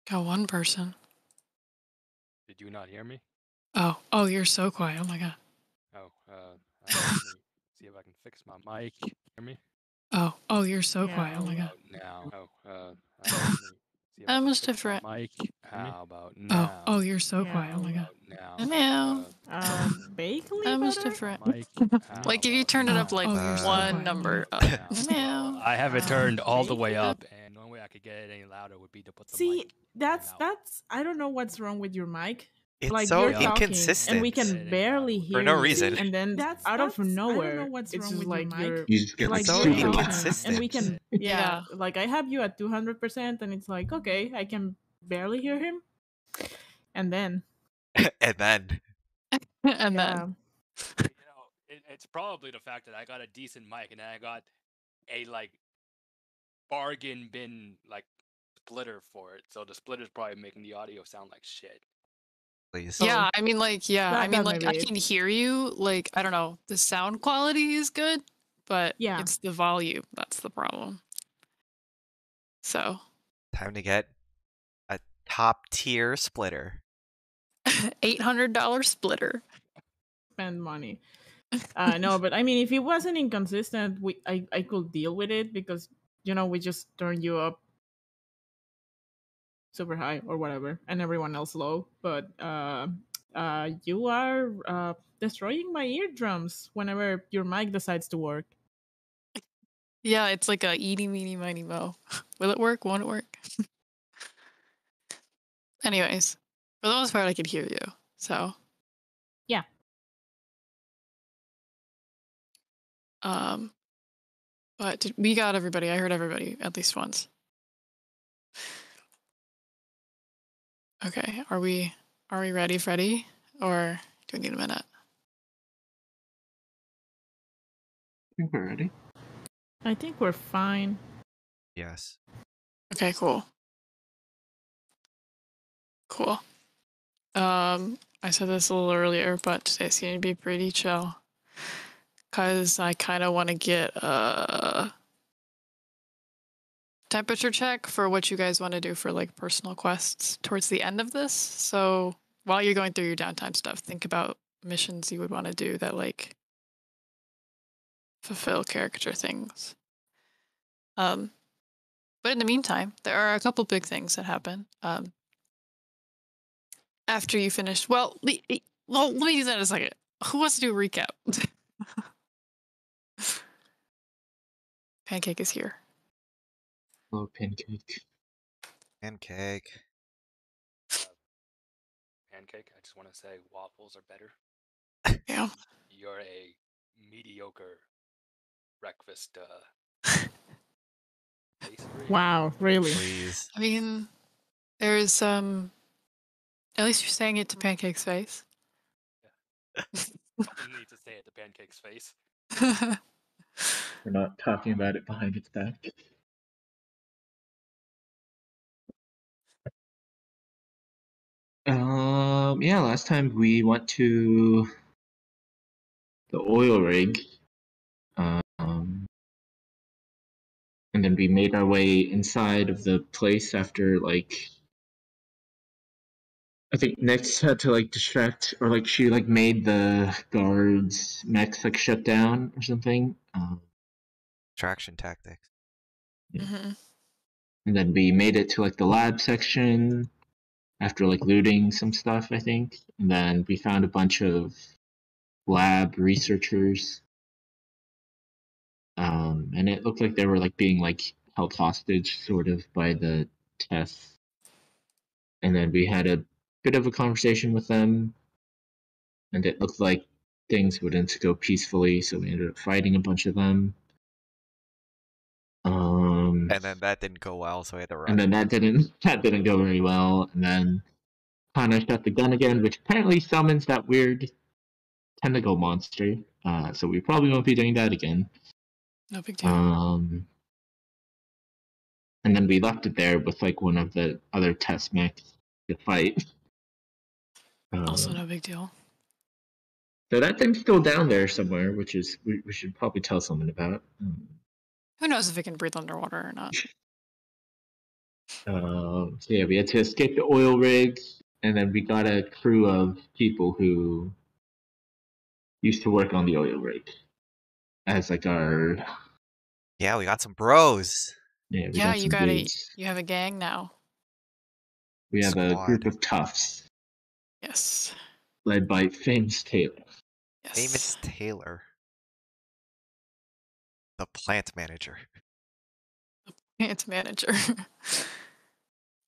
Got one person. Did you not hear me? Oh, you're so quiet. Oh my god. Oh, let me see if I can fix my mic. Hear me? Oh, you're so quiet. Oh my god. Now. Let me see if I That can was fix different. my mic. How about now? Oh, you're so quiet. Oh my god. Now. Vaguely That was better? different. Mic. Like if you turned it up like you're so one quiet. number up. Well, I have it turned all the way up, and the only way I could get it any louder would be to put the mic. That's I don't know what's wrong with your mic. It's like so you're talking inconsistent. and we can barely hear For no you. reason. And then out of nowhere, I don't know what's it's wrong just with like your mic. you're You just get like so you're super talking, inconsistent. and we can Yeah. like I have you at 200%, and it's like okay, I can barely hear him, and then And then And yeah. then It's probably the fact that I got a decent mic, and then I got a bargain bin splitter for it. So the splitter's probably making the audio sound like shit. please. yeah, I mean like That may be I it. can hear you. Like I don't know, the sound quality is good, but Yeah. it's the volume that's the problem. So Time to get a top tier splitter. $800 splitter. Spend money. No, but I mean, if it wasn't inconsistent, I could deal with it because we just turn you up super high or whatever, and everyone else low. But you are destroying my eardrums whenever your mic decides to work. Yeah, it's like a eeny meeny miny mo. Will it work? Won't it work? Anyways, for the most part, I could hear you. So yeah. But we got everybody. I heard everybody at least once. Okay, are we ready, Freddy? Or do we need a minute? I think we're ready. I think we're fine. Yes. Okay, cool. Cool. I said this a little earlier, but today's gonna be pretty chill. Cause I kinda wanna get a temperature check for what you guys want to do for like personal quests towards the end of this. So while you're going through your downtime stuff, think about missions you would want to do that like fulfill caricature things. But in the meantime, there are a couple big things that happen. After you finish, well, let me do that in a second. Who wants to do a recap? Pancake is here. Hello, Pancake. Pancake. Pancake, I just want to say waffles are better. Yeah. You're a mediocre breakfast pastry. Wow, really? Please. I mean, there's at least you're saying it to Pancake's face. Yeah. You need to say it to Pancake's face. We're not talking about it behind its back. Yeah, last time we went to the oil rig, and then we made our way inside of the place after I think Nyx had to distract, or she made the guards mechs shut down or something. Distraction tactics. Yeah. Mm-hmm. And then we made it to the lab section after looting some stuff, I think. And then we found a bunch of lab researchers. And it looked like they were being held hostage sort of by the tests. And then we had a bit of a conversation with them, and it looked like things wouldn't go peacefully, so we ended up fighting a bunch of them. And then that didn't go well, so we had to run. And then that didn't go very well. And then Kana shot the gun again, which apparently summons that weird tentacle monster. So we probably won't be doing that again. No big deal. And then we left it there with one of the other test mechs to fight. Also no big deal. So that thing's still down there somewhere, which is we should probably tell someone about. Who knows if it can breathe underwater or not? So yeah, we had to escape the oil rigs, and then we got a crew of people who used to work on the oil rig as like our Yeah, we got some bros. yeah. We Yeah, got some dudes. you have a gang now. We have a group Squad. of toughs Yes. led by famous Taylor. Yes. Famous Taylor. The plant manager. It's manager.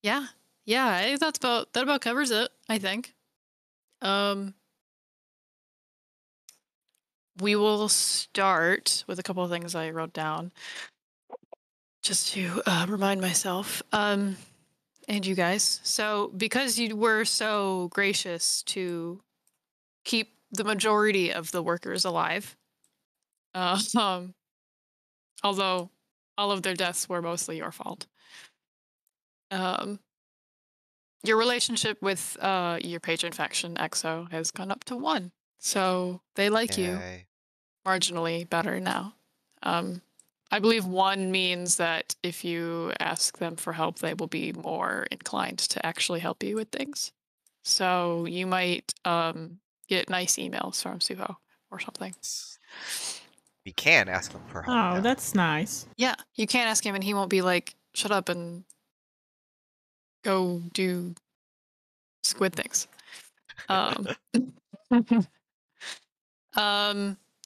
Yeah. Yeah, I think that about covers it, I think. We will start with a couple of things I wrote down just to remind myself. And you guys. So, because you were so gracious to keep the majority of the workers alive, although all of their deaths were mostly your fault. Your relationship with your patron faction, EXO, has gone up to 1. So they like you Yay. marginally better now. I believe 1 means that if you ask them for help, they will be more inclined to actually help you with things. So you might get nice emails from Suho or something. We can ask him for help Oh, now. that's nice. Yeah, you can't ask him and he won't be like, shut up and go do squid things. Um,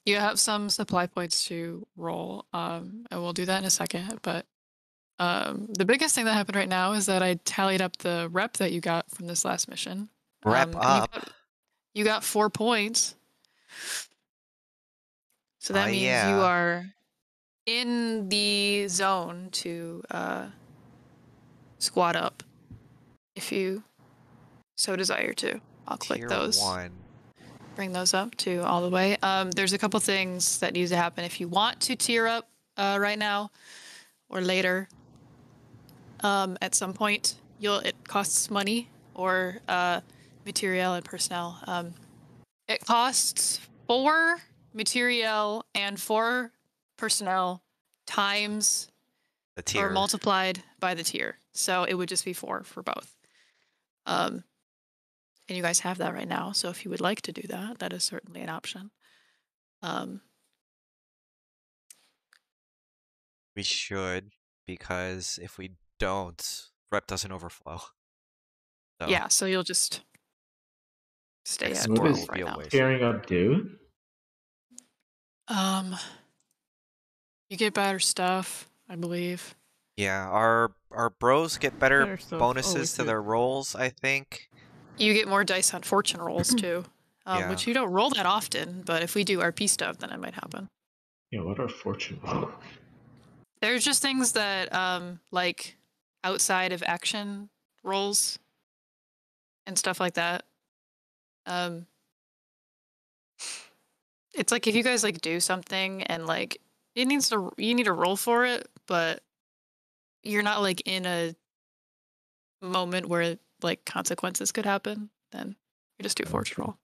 you have some supply points to roll, and we'll do that in a second. But the biggest thing that happened right now is that I tallied up the rep that you got from this last mission. Rep And up. you got 4 points. So that means you Yeah. are in the zone to squat up if you so desire to. I'll click Tier those. 1. Bring those up to all the way. There's a couple things that need to happen if you want to tier up right now or later. At some point, it costs money or material and personnel. It costs 4 material and 4 personnel times The or tier. multiplied by the tier. So it would just be 4 for both. And you guys have that right now. So if you would like to do that, that is certainly an option. We should, because if we don't, rep doesn't overflow. So Yeah, so you'll just stay next at What support 12 is will be right a now. waste. Tearing up do? You get better stuff, I believe. Yeah, our bros get better Better stuff, bonuses always to good. their rolls, I think. You get more dice on fortune rolls too, Yeah. which you don't roll that often, but if we do RP stuff, then it might happen. Yeah, what are fortune rolls? There's just things that, like, outside of action rolls and stuff like that. It's like if you guys like do something and like you need to roll for it, but you're not like in a moment where like consequences could happen, then you just do fortune roll.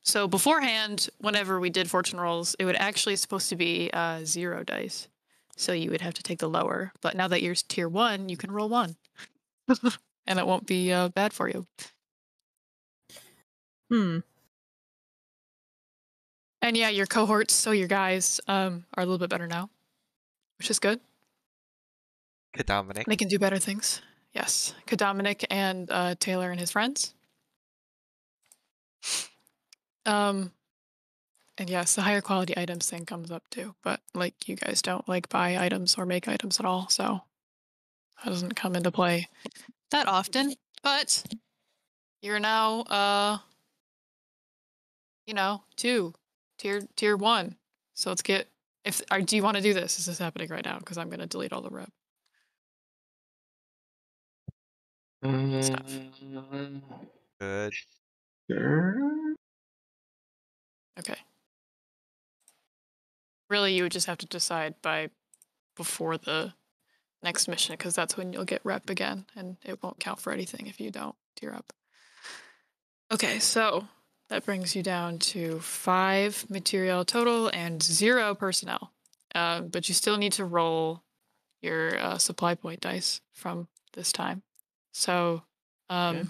So beforehand, whenever we did fortune rolls, it would actually supposed to be 0 dice. So you would have to take the lower. But now that you're tier 1, you can roll 1. And it won't be bad for you. And yeah, your cohorts, so your guys are a little bit better now, which is good. Dominic. They can do better things. Yes. Dominic and Taylor and his friends. And yes, the higher quality items thing comes up too. But like you guys don't like buy items or make items at all, so that doesn't come into play that often. But you're now 2. Tier 1. So let's get do you want to do this? Is this happening right now? Because I'm gonna delete all the rep stuff. Good. Sure. Okay. Really, you would just have to decide before the next mission, because that's when you'll get rep again, and it won't count for anything if you don't tier up. Okay, so that brings you down to 5 material total and 0 personnel. But you still need to roll your supply point dice from this time. So, Okay.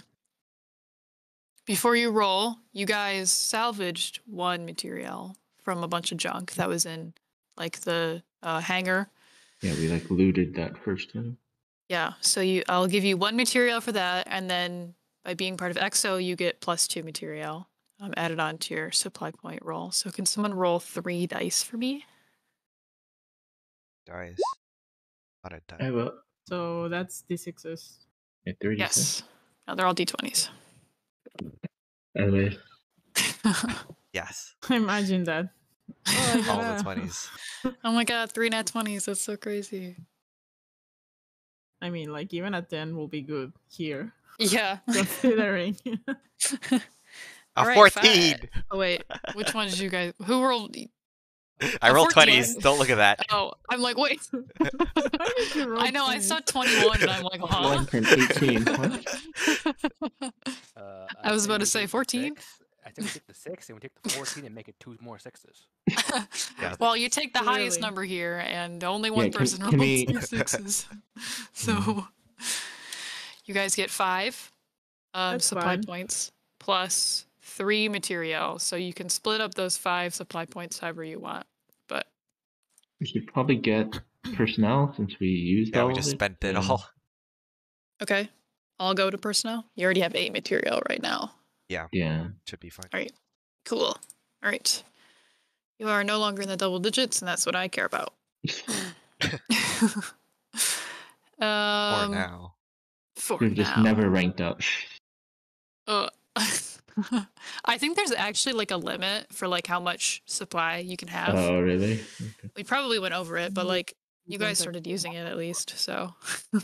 before you roll, you guys salvaged one material from a bunch of junk that was in like the hangar. Yeah, we like looted that first time. Yeah, so I'll give you one material for that, and then by being part of EXO, you get +2 material added on to your supply point roll. So can someone roll 3 dice for me? Dice. Not a die. I will. So that's D6s. At 30 Yes. No, they're all D20s. Anyway, Yes. Imagine that. Oh, I All the gotta- 20s. Oh my god, 3 nat 20s. That's so crazy. I mean, like even a 10 will be good here, Yeah. considering. A All right, 14! Oh wait, which one did you guys? Who rolled? I A rolled 14. 20s. Don't look at that. Oh, I'm like, wait. Why did you roll I know, I 20? saw 21 and I'm like, huh? 1 and 18. What? I was think about to we say take the 14. 6. I think we take the 6 and we take the 14 and make it 2 more 6s. Yeah. Well, you take the highest Clearly. number here, and only one can- person can rolled we- 2 6s. So you guys get 5 That's supply fine. points plus 3 material. So you can split up those 5 supply points however you want. But We should probably get personnel since we used Yeah, all we of just it. spent it Yeah. all. okay, I'll go to personnel. You already have 8 material right now. Yeah. Should be fine. All right, cool. All right, you are no longer in the double digits, and that's what I care about. For now. For We've just now. never ranked up. I think there's actually like a limit for like how much supply you can have. Oh, really? Okay. We probably went over it, but like you guys Depends on- started using it at least, so. We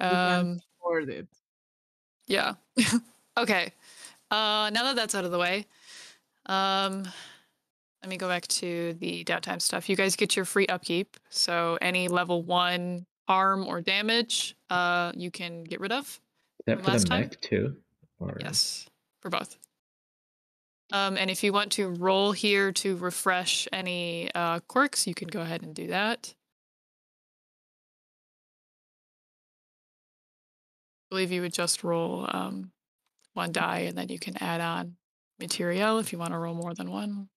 can afford it. Yeah. Okay. Now that that's out of the way, let me go back to the downtime stuff. You guys get your free upkeep, so any level 1 harm or damage, you can get rid of. Is that From for the last time? mech too? Or... Yes, for both. And if you want to roll here to refresh any quirks, you can go ahead and do that. I believe you would just roll 1 die, and then you can add on material if you want to roll more than 1.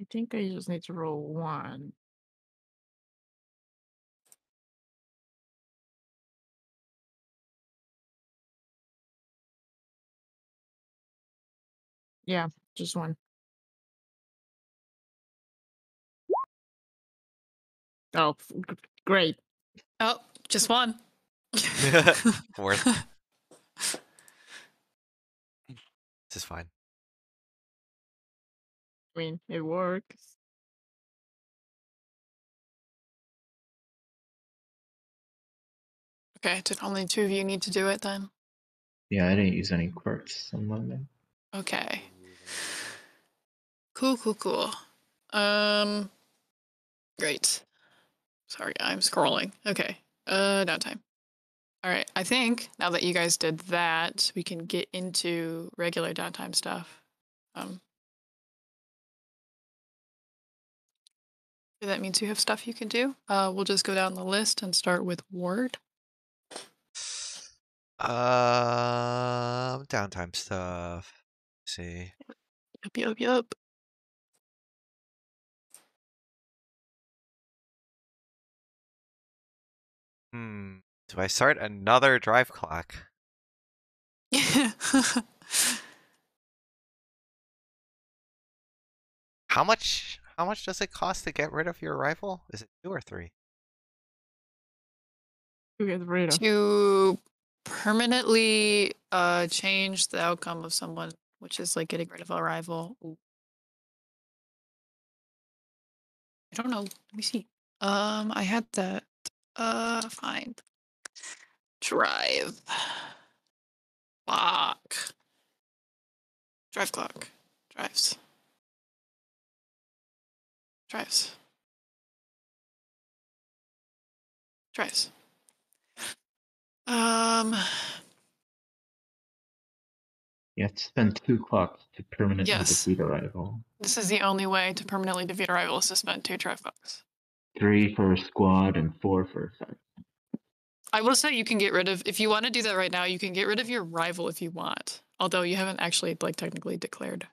I think I just need to roll 1. Yeah, just 1. Oh, great. Oh, just 1. Worth. This is fine. I mean, it works. Okay, did only 2 of you need to do it then? Yeah, I didn't use any quirks on Monday. Okay. Cool. Great. Sorry, I'm scrolling. Okay. Downtime. All right. I think now that you guys did that, we can get into regular downtime stuff. That means you have stuff you can do. We'll just go down the list and start with Ward. Downtime stuff. Let's see. Yup. Do I start another drive clock? How much does it cost to get rid of your rifle? Is it 2 or 3? To get rid of. To permanently change the outcome of someone, which is like getting rid of a rival. Ooh. I don't know. Let me see. I had that. Find. Drive. Clock. Drive clock. Drives. Drives. Drives. You have to spend 2 clocks to permanently Yes. defeat a rival. This is the only way to permanently defeat a rival is to spend 2 drive clocks. 3 for a squad and 4 for a faction. I will say you can get rid of, if you want to do that right now, you can get rid of your rival if you want. Although you haven't actually like technically declared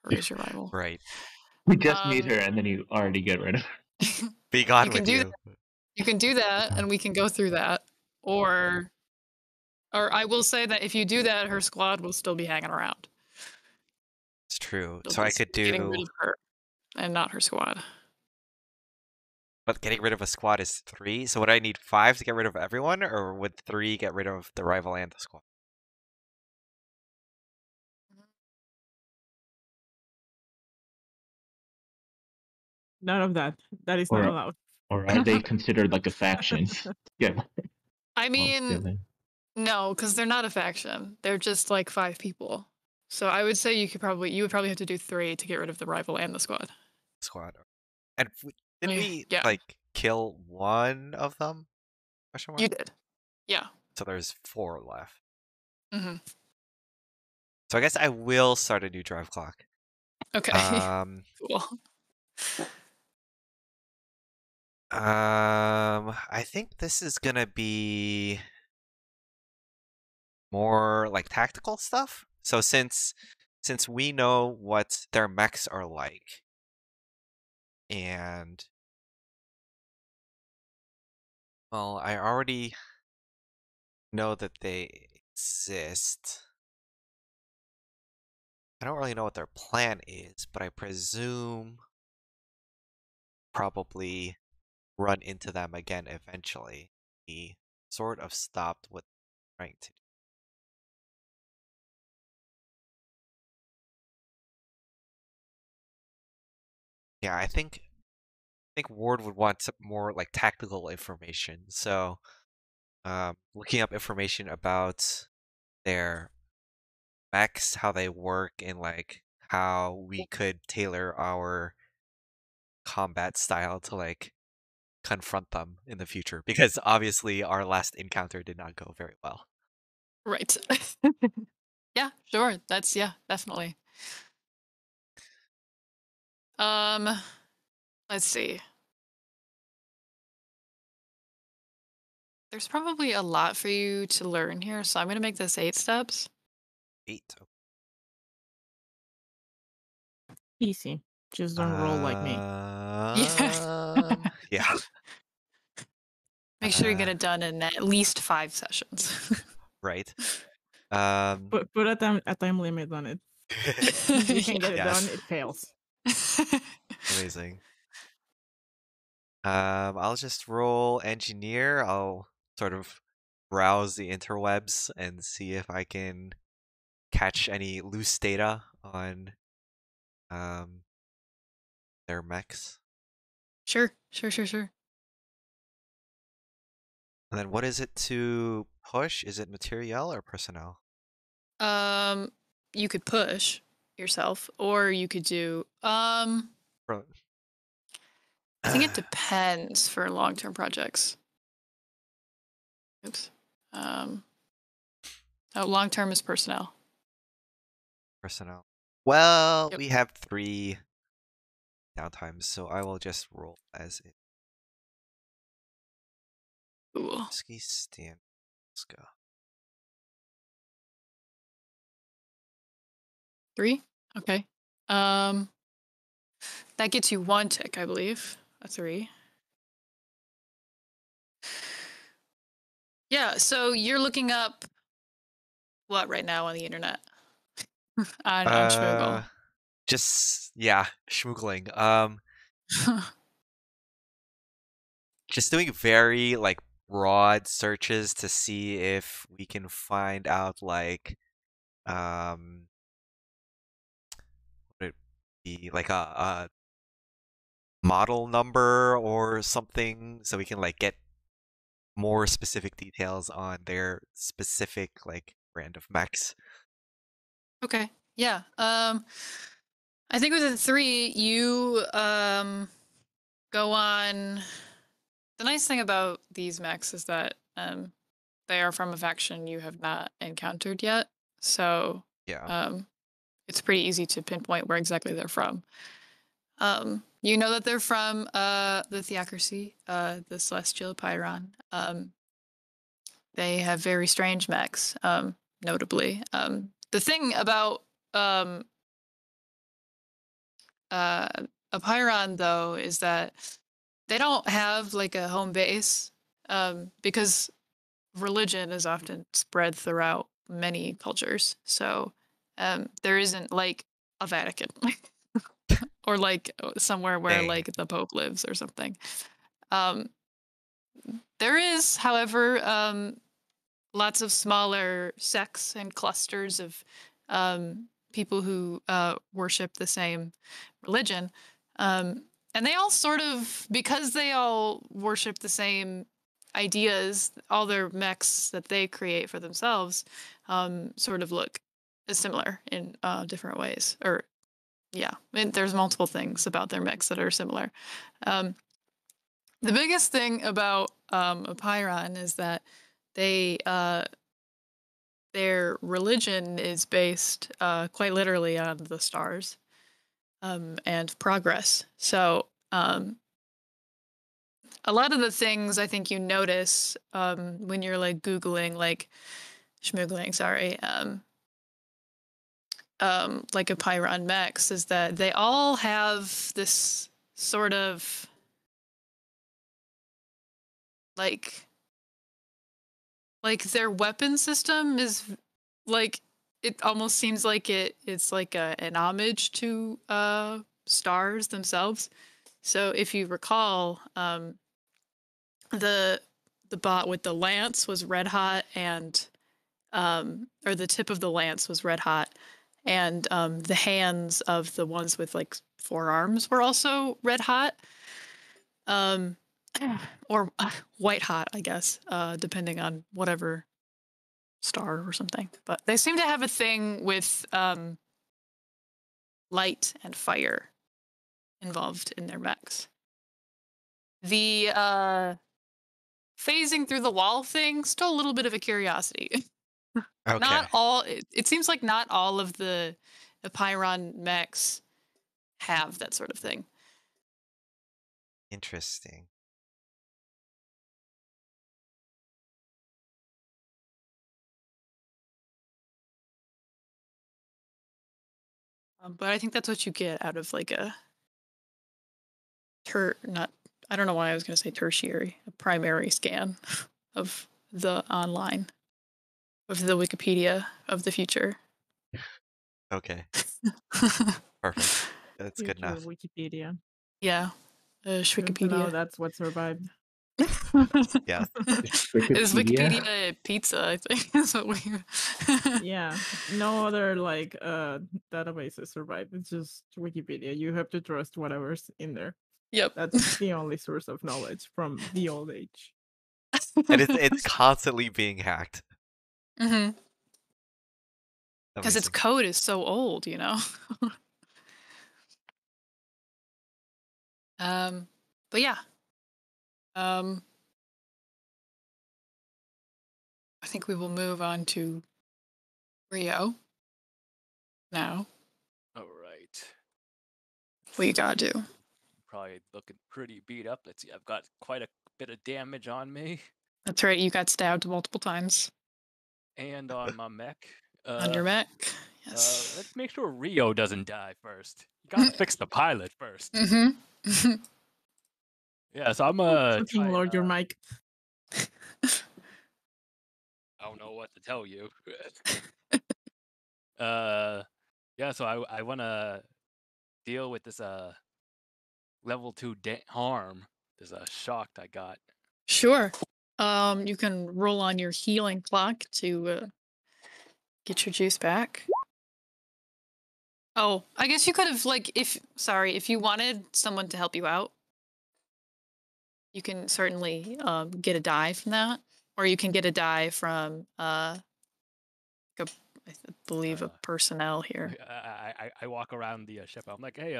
her as your rival. Right. We just meet her and then you already get rid of her. Be gone You can with do you. that. You can do that, and we can go through that. Or I will say that if you do that, her squad will still be hanging around. It's true. You'll So I just could be getting rid do, of her and not her squad. but getting rid of a squad is 3. So would I need 5 to get rid of everyone, or would 3 get rid of the rival and the squad? None of that. That is not Or- allowed. Or are they considered like a faction? Yeah. I mean, Altogether. no, because they're not a faction. They're just like 5 people. So I would say you would probably have to do 3 to get rid of the rival and the squad. Squad. And didn't we Yeah. like kill one of them? Question mark? You did. Yeah. So there's 4 left. hmm So I guess I will start a new drive clock. Okay. Cool. I think this is gonna be more like tactical stuff. So since we know what their mechs are like, and well, I already know that they exist. I don't really know what their plan is, but I presume probably run into them again eventually. He sort of stopped what they're trying to do. Yeah, I think Ward would want some more like tactical information. So, looking up information about their mechs, how they work, and like how we could tailor our combat style to like confront them in the future, because obviously our last encounter did not go very well. Right. Yeah, sure. That's definitely. Let's see. There's probably a lot for you to learn here, so I'm gonna make this 8 steps. 8. Easy. Just don't roll like me. Yeah. Make sure you get it done in at least 5 sessions. Right. Put a time limit on it. If you can get it Yes. done, it fails. Amazing. I'll just roll engineer. I'll sort of browse the interwebs and see if I can catch any loose data on their mechs. Sure. And then what is it to push? Is it materiel or personnel? You could push yourself, or you could do. I think it depends for long-term projects. Oops. Long-term is personnel. Personnel. Well, Yep. we have 3 downtimes, so I will just roll as it. Cool. Ski stand. Let's go. 3. Okay. That gets you 1 tick, I believe. A 3. Yeah. So you're looking up what right now on the internet? on Schmoogle. Just schmoogling. Just doing very like broad searches to see if we can find out like would it be like a model number or something, so we can like get more specific details on their specific like brand of mechs. Okay. Yeah. I think with the 3, you go on. The nice thing about these mechs is that they are from a faction you have not encountered yet, so Yeah. it's pretty easy to pinpoint where exactly they're from. You know that they're from the Theocracy, the Celestial Pyron. They have very strange mechs, notably. The thing about a Pyron, though, is that they don't have like a home base, because religion is often spread throughout many cultures. So there isn't like a Vatican or like somewhere where Dang. like the Pope lives or something. There is, however, lots of smaller sects and clusters of people who worship the same religion. And they all sort of, because they all worship the same ideas, all their mechs that they create for themselves sort of look similar in different ways. Or, yeah, there's multiple things about their mechs that are similar. The biggest thing about a Pyron is that they their religion is based quite literally on the stars and progress. So a lot of the things I think you notice when you're like Googling, like schmoogling, sorry, like a Pyron mechs, is that they all have this sort of like their weapon system is like, it almost seems like it's like an homage to stars themselves. So if you recall, the bot with the lance was red hot, and or the tip of the lance was red hot, and the hands of the ones with like 4 arms were also red hot. Or white hot, I guess, depending on whatever star or something. But they seem to have a thing with light and fire involved in their mechs. The phasing through the wall thing, still a little bit of a curiosity. Okay. Not all. It seems like not all of the Pyron mechs have that sort of thing. Interesting. But I think that's what you get out of like a I don't know why I was going to say tertiary, a primary scan of the online, of the Wikipedia of the future. Okay. Perfect. That's good Future enough. Wikipedia. Yeah, Good to know Wikipedia. that's what survived. Yeah. Is Wikipedia pizza? I think is what we. Yeah, no other like databases survive. It's just Wikipedia. You have to trust whatever's in there. Yep. That's the only source of knowledge from the old age. And it's constantly being hacked. Mm-hmm. Because its Amazing. code is so old, you know. But yeah. I think we will move on to Rio now. All right. What you gotta do? Probably looking pretty beat up. Let's see. I've got quite a bit of damage on me That's right. You got stabbed multiple times and on my mech. on your mech. Yes. Let's make sure Rio doesn't die first. You gotta fix the pilot first. Mm-hmm. Yeah, so I'm Fucking trying, Lord, your mic. I don't know what to tell you. Yeah, so I wanna deal with this level 2 harm. This shocked I got. Sure. You can roll on your healing clock to get your juice back. Oh, I guess you could have like if you wanted someone to help you out, you can certainly get a die from that, or you can get a die from I believe a personnel here. I walk around the ship. I'm like, hey,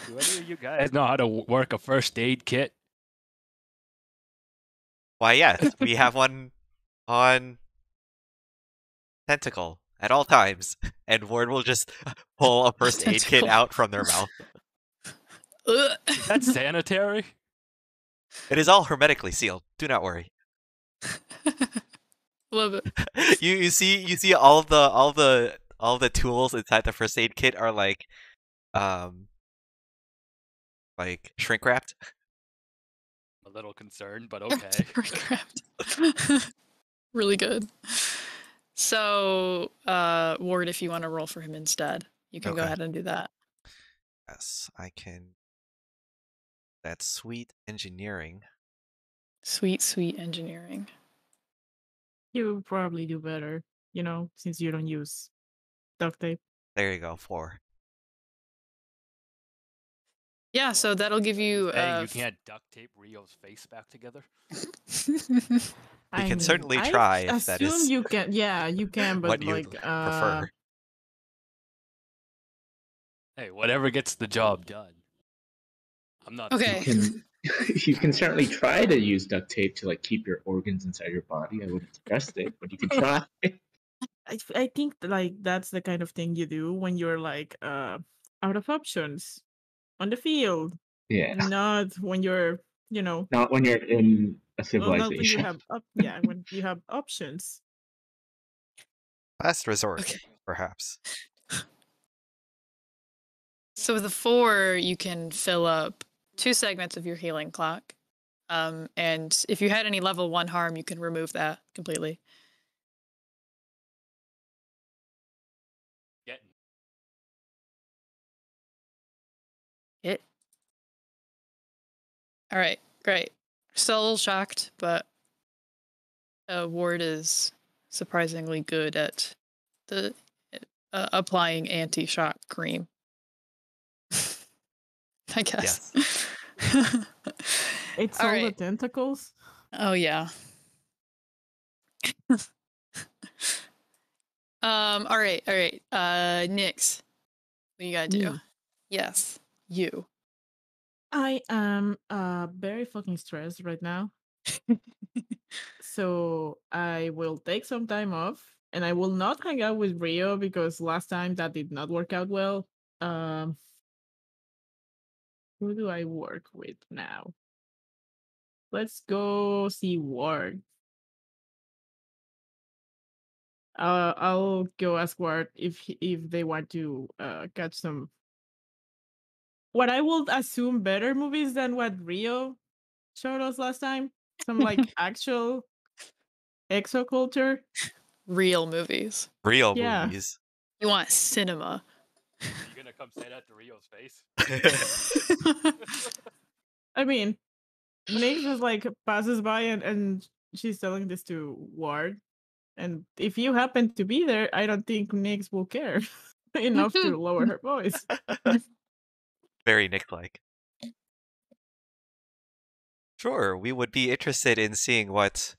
do any of you guys know how to work a first aid kit? Why, yes, we have one on Tentacle at all times, and Ward will just pull a first aid kit Tentacle. out from their mouth. Ugh. Is that sanitary? It is all hermetically sealed. Do not worry. Love it. You see all the tools inside the first aid kit are like shrink wrapped. I'm a little concerned, but okay. Minecraft. Really good. So, Ward, if you want to roll for him instead, you can go Okay. ahead and do that. Yes, I can. That's sweet engineering. Sweet, sweet engineering. You would probably do better, since you don't use duct tape. There you go. 4. Yeah, so that'll give you. Hey, you can't duct tape Rio's face back together? We can certainly try if that assume is you can. Yeah, you can, but what you like, prefer. Hey, whatever gets the job done. I'm not. Okay. You can certainly try to use duct tape to like keep your organs inside your body. I wouldn't suggest it, but you can try. I think like that's the kind of thing you do when you're like out of options on the field, Yeah, not when you're not when you're in a well, not when you civilization. have when you have options. Last resort, Okay. perhaps. So with the 4, you can fill up 2 segments of your healing clock. And if you had any level 1 harm, you can remove that completely. Getting. It. All right, great. Still a little shocked, but Ward is surprisingly good at the applying anti-shock cream. I guess. It's All all the right. tentacles. Oh yeah. All right. Nyx, what you gotta do? Me. Yes, you. I am very fucking stressed right now. So I will take some time off and I will not hang out with Rio because last time that did not work out well. Who do I work with now? Let's go see Ward. I'll go ask Ward if they want to catch some. What I would assume better movies than what Rio showed us last time. Some like actual exoculture. Real movies. Real Yeah. movies. You want cinema. Are you gonna come say that to Rio's face? I mean, Nick just like passes by and she's telling this to Ward. And if you happen to be there, I don't think Nix will care enough to lower her voice. Very Nick-like. Sure, we would be interested in seeing what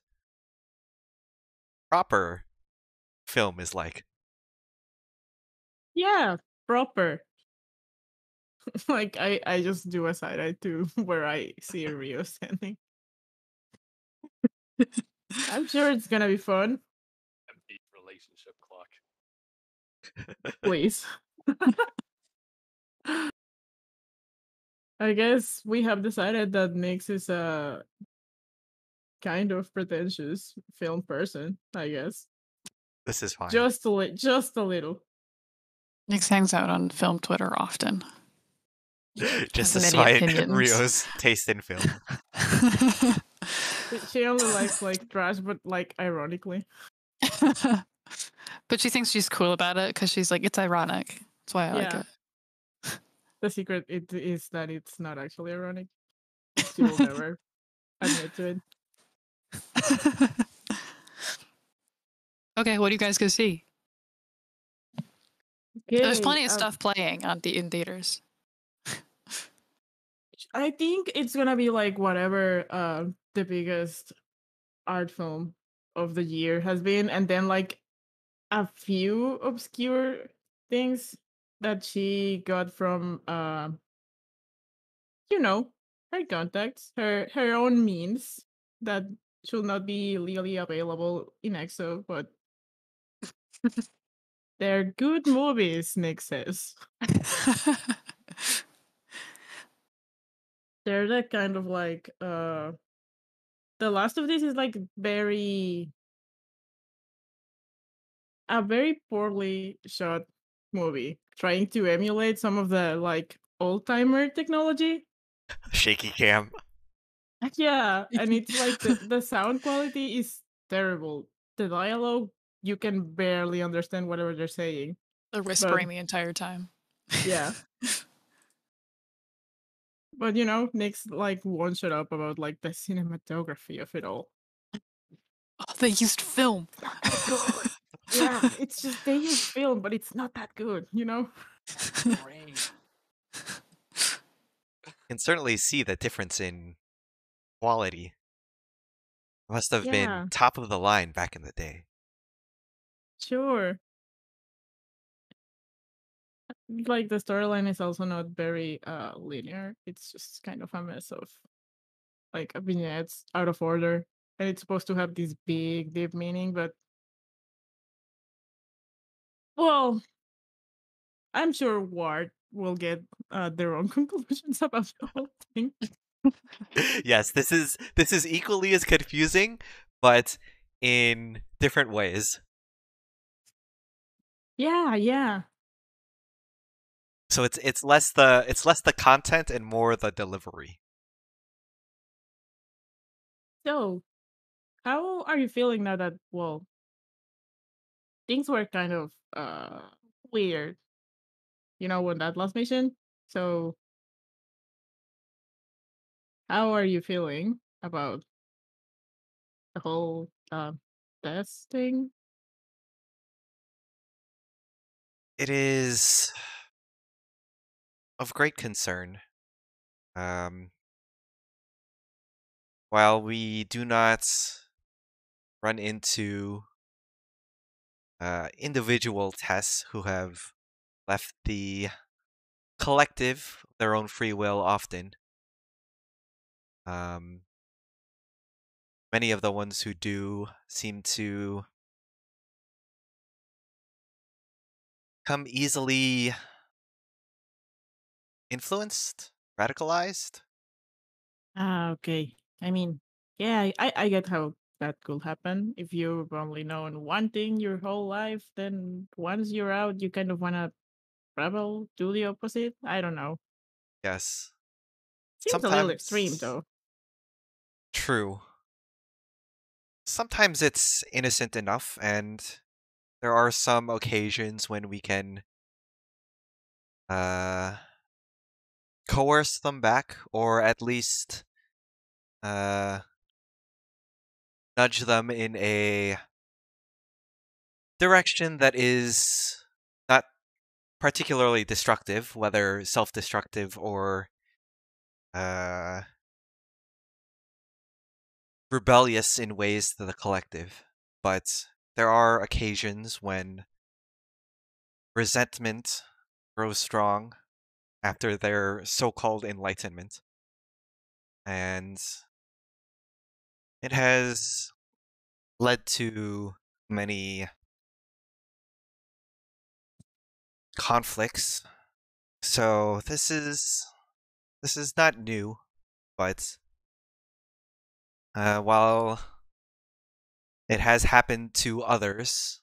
proper film is like. Yeah, proper. Like I just do a side eye to where I see Rio standing. I'm sure it's gonna be fun. Empty relationship clock. Please. I guess we have decided that Nix is a kind of pretentious film person, I guess. This is fine. Just a little. Nyx hangs out on film Twitter often. Just Has to many spite opinions. Rio's taste in film. She only likes like trash, but like ironically. But she thinks she's cool about it because she's like, it's ironic. That's why I like Yeah. it. The secret is that it's not actually ironic. She will never admit to it. Okay, what do you guys go see? Okay, There's plenty of stuff playing in theaters. I think it's gonna be like whatever the biggest art film of the year has been, and then like a few obscure things that she got from her contacts, her own means that should not be legally available in EXO, but they're good movies, Nick says. they're the kind of like the last of this is like a very poorly shot movie, trying to emulate some of the like old timer technology. Shaky cam. Yeah, and it's like the sound quality is terrible. The dialogue, you can barely understand whatever they're saying. They're whispering the entire time. Yeah. But you know, Nick's like won't shut up about like the cinematography of it all. Oh, they used film. Not that good. Yeah, it's just they use film, but it's not that good, you know? Great. Can certainly see the difference in quality. Must have Yeah. been top of the line back in the day. Sure. Like the storyline is also not very linear. It's just kind of a mess of like vignettes out of order. And it's supposed to have this big, deep meaning, but well, I'm sure Ward will get their own conclusions about the whole thing. Yes, this is equally as confusing, but in different ways. Yeah, yeah. So it's less the content and more the delivery. So, how are you feeling now that well, things were kind of weird, you know, on that last mission? So, how are you feeling about the whole death thing? It is of great concern. While we do not run into individual tests who have left the collective their own free will often, many of the ones who do seem to come easily influenced, radicalized. Ah, okay. I mean, yeah, I get how that could happen. If you've only known one thing your whole life, then once you're out, you kind of want to rebel, do the opposite. I don't know. Yes. Seems a little extreme, Sometimes though. true. Sometimes it's innocent enough, and there are some occasions when we can coerce them back, or at least nudge them in a direction that is not particularly destructive, whether self-destructive or rebellious in ways to the collective. But there are occasions when resentment grows strong after their so-called enlightenment. And it has led to many conflicts. So this is not new, but while it has happened to others,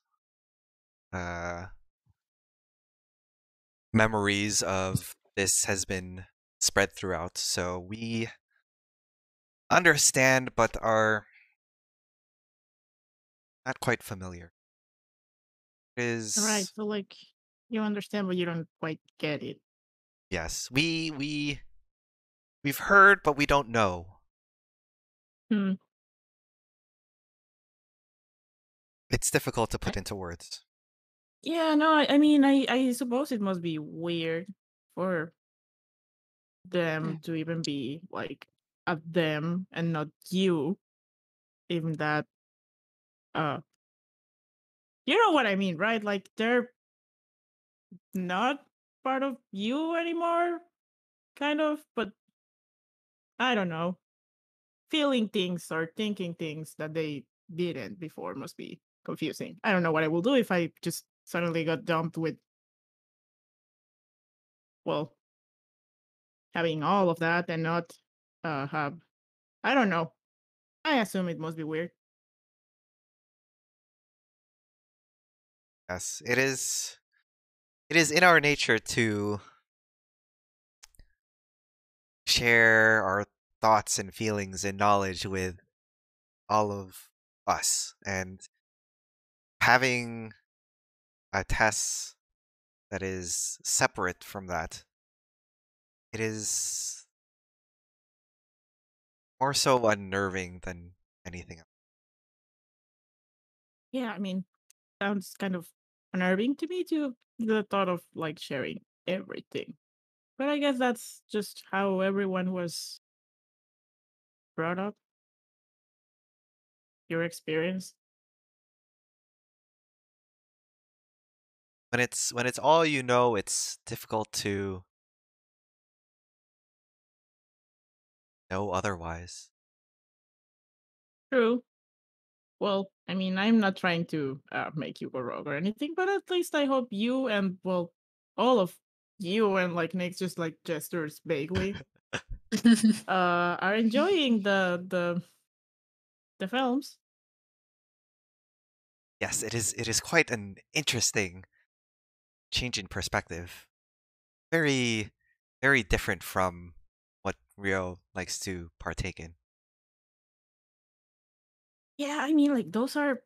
memories of this has been spread throughout. So we understand, but are not quite familiar. It Right. is So, like, you understand, but you don't quite get it. yes, we've heard, but we don't know. Hmm. It's difficult to put into words. Yeah, no, I mean, I suppose it must be weird for them to even be like at them and not you, even that you know what I mean, right? Like they're not part of you anymore, kind of, but I don't know. Feeling things or thinking things that they didn't before must be confusing. I don't know what I will do if I just suddenly got dumped with, well, having all of that and not have. I don't know. I assume it must be weird. Yes, it is. It is in our nature to share our thoughts and feelings and knowledge with all of us, and having a test that is separate from that, it is more so unnerving than anything else. Yeah, I mean, sounds kind of unnerving to me too. The thought of like sharing everything. But I guess that's just how everyone was brought up. Your experience. When it's all you know, it's difficult to know otherwise. True. Well, I mean, I'm not trying to make you go rogue or anything, but at least I hope you and, well, all of you and like Nick just like gestures vaguely are enjoying the films. Yes, it is. It is quite an interesting change in perspective. Very, very different from what Rio likes to partake in. Yeah, I mean, like those are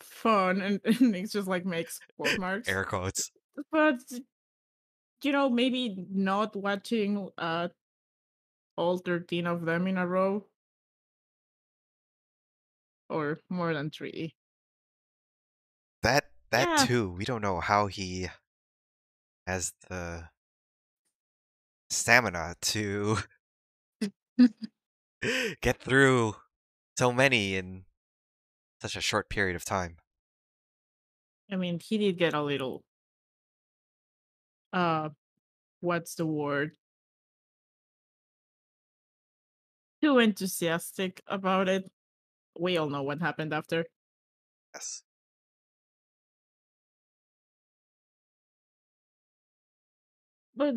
fun, and Nick just like makes quote marks. Air quotes. But maybe not watching all 13 of them in a row or more than 3. That Yeah, too. We don't know how he has the stamina to get through so many in such a short period of time. I mean, he did get a little uh what's the word? Too enthusiastic about it. We all know what happened after. Yes. But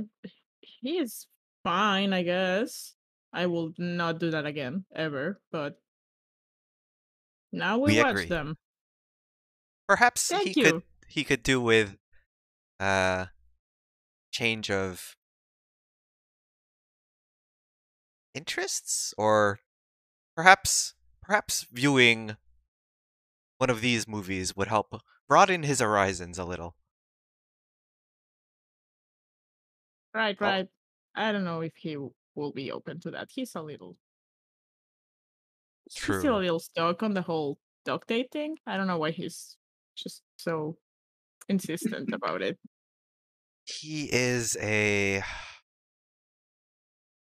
he is fine, I guess. I will not do that again ever, but now we We watch agree. them. Perhaps Thank you. he could do with change of interests, or perhaps viewing one of these movies would help broaden his horizons a little. Right, Oh, right. I don't know if he will be open to that. He's still a true. little stuck on the whole dog date thing. I don't know why he's just so insistent about it. He is a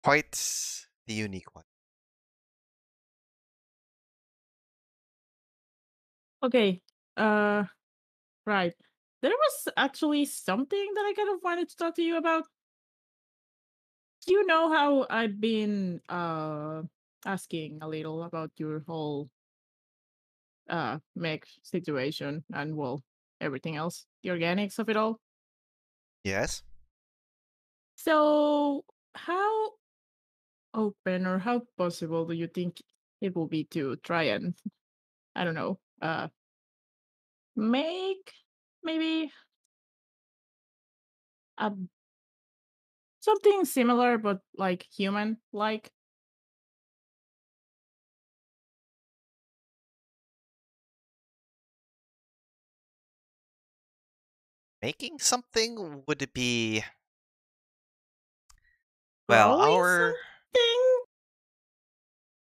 quite the unique one. Okay. Right. There was actually something that I kind of wanted to talk to you about. You know how I've been asking a little about your whole mech situation and, well, everything else, the organics of it all. Yes. So how open or how possible do you think it will be to try and, I don't know, make maybe a something similar but like human like? Making something would it be, well, Growing something?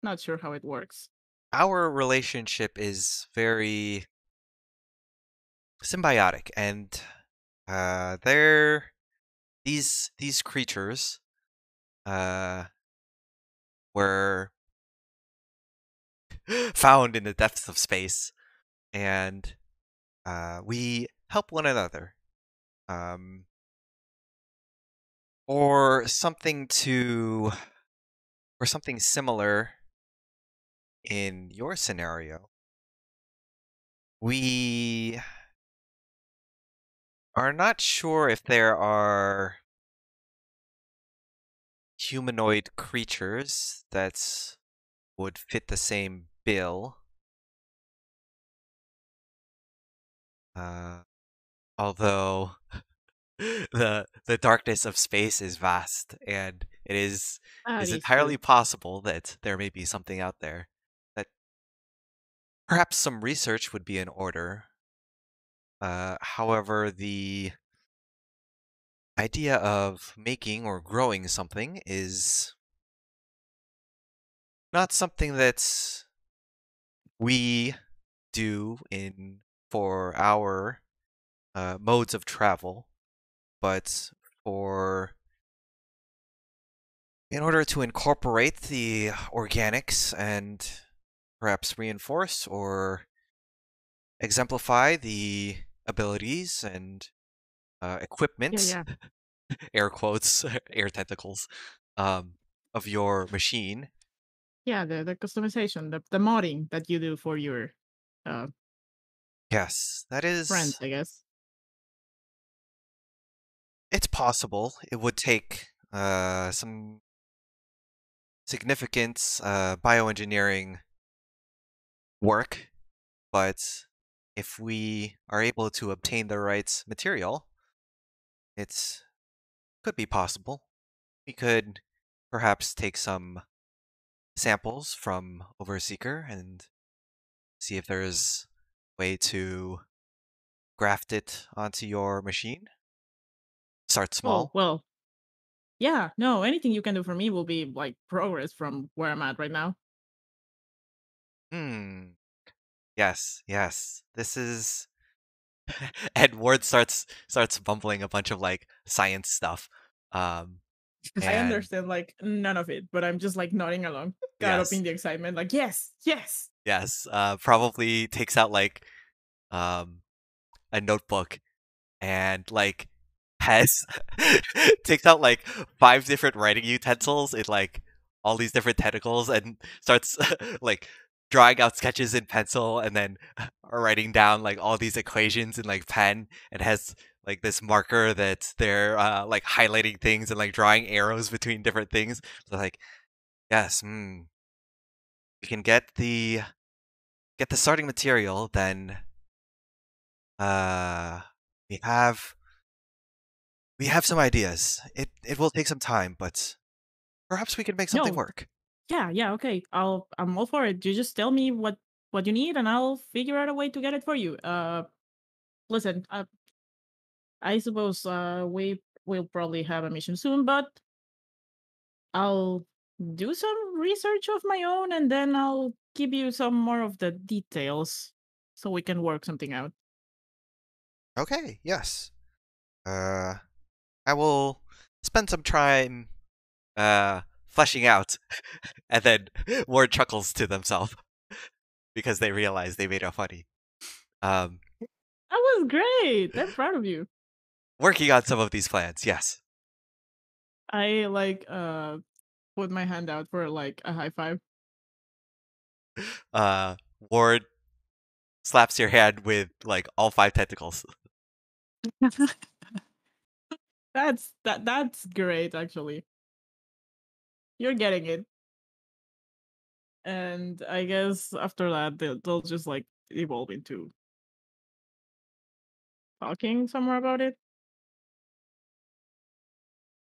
Not sure how it works. our relationship is very symbiotic, and they're these creatures were found in the depths of space, and we help one another. Um, or something similar in your scenario. We are not sure if there are humanoid creatures that would fit the same bill. Although the darkness of space is vast, and it is That is entirely true. possible that there may be something out there that perhaps some research would be in order. However, the idea of making or growing something is not something that we do for our modes of travel, but in order to incorporate the organics and perhaps reinforce or exemplify the abilities and equipment, Yeah. air quotes, air tentacles, of your machine. Yeah, the customization, the modding that you do for your Yes, that is. friends, I guess. It's possible. It would take some significant bioengineering work, but if we are able to obtain the right material, it could be possible. We could perhaps take some samples from Overseeker and see if there's a way to graft it onto your machine. Start Oh, small. well. Yeah, no, anything you can do for me will be like progress from where I'm at right now. Yes. This is and Ward starts bumbling a bunch of like science stuff. I And understand like none of it, but I'm just like nodding along, caught up yes. in the excitement, like yes. Yes, probably takes out like a notebook and like has takes out like 5 different writing utensils in like all these different tentacles and starts like drawing out sketches in pencil and then writing down like all these equations in like pen, and has like this marker that they're like highlighting things and like drawing arrows between different things. So like, yes, we can get the starting material, then we have some ideas. It will take some time, but perhaps we can make something No. work. Yeah, okay. I'm all for it. You just tell me what you need and I'll figure out a way to get it for you. Listen, I suppose we will probably have a mission soon, but I'll do some research of my own and then I'll give you some more of the details so we can work something out. Okay, yes. I will spend some time fleshing out, and then Ward chuckles to themselves because they realize they made it funny. That was great. I'm proud of you. Working on some of these plans, yes. I like put my hand out for like a high five. Ward slaps your hand with like all 5 tentacles. That's great actually. You're getting it. And I guess after that they'll just like evolve into talking some more about it.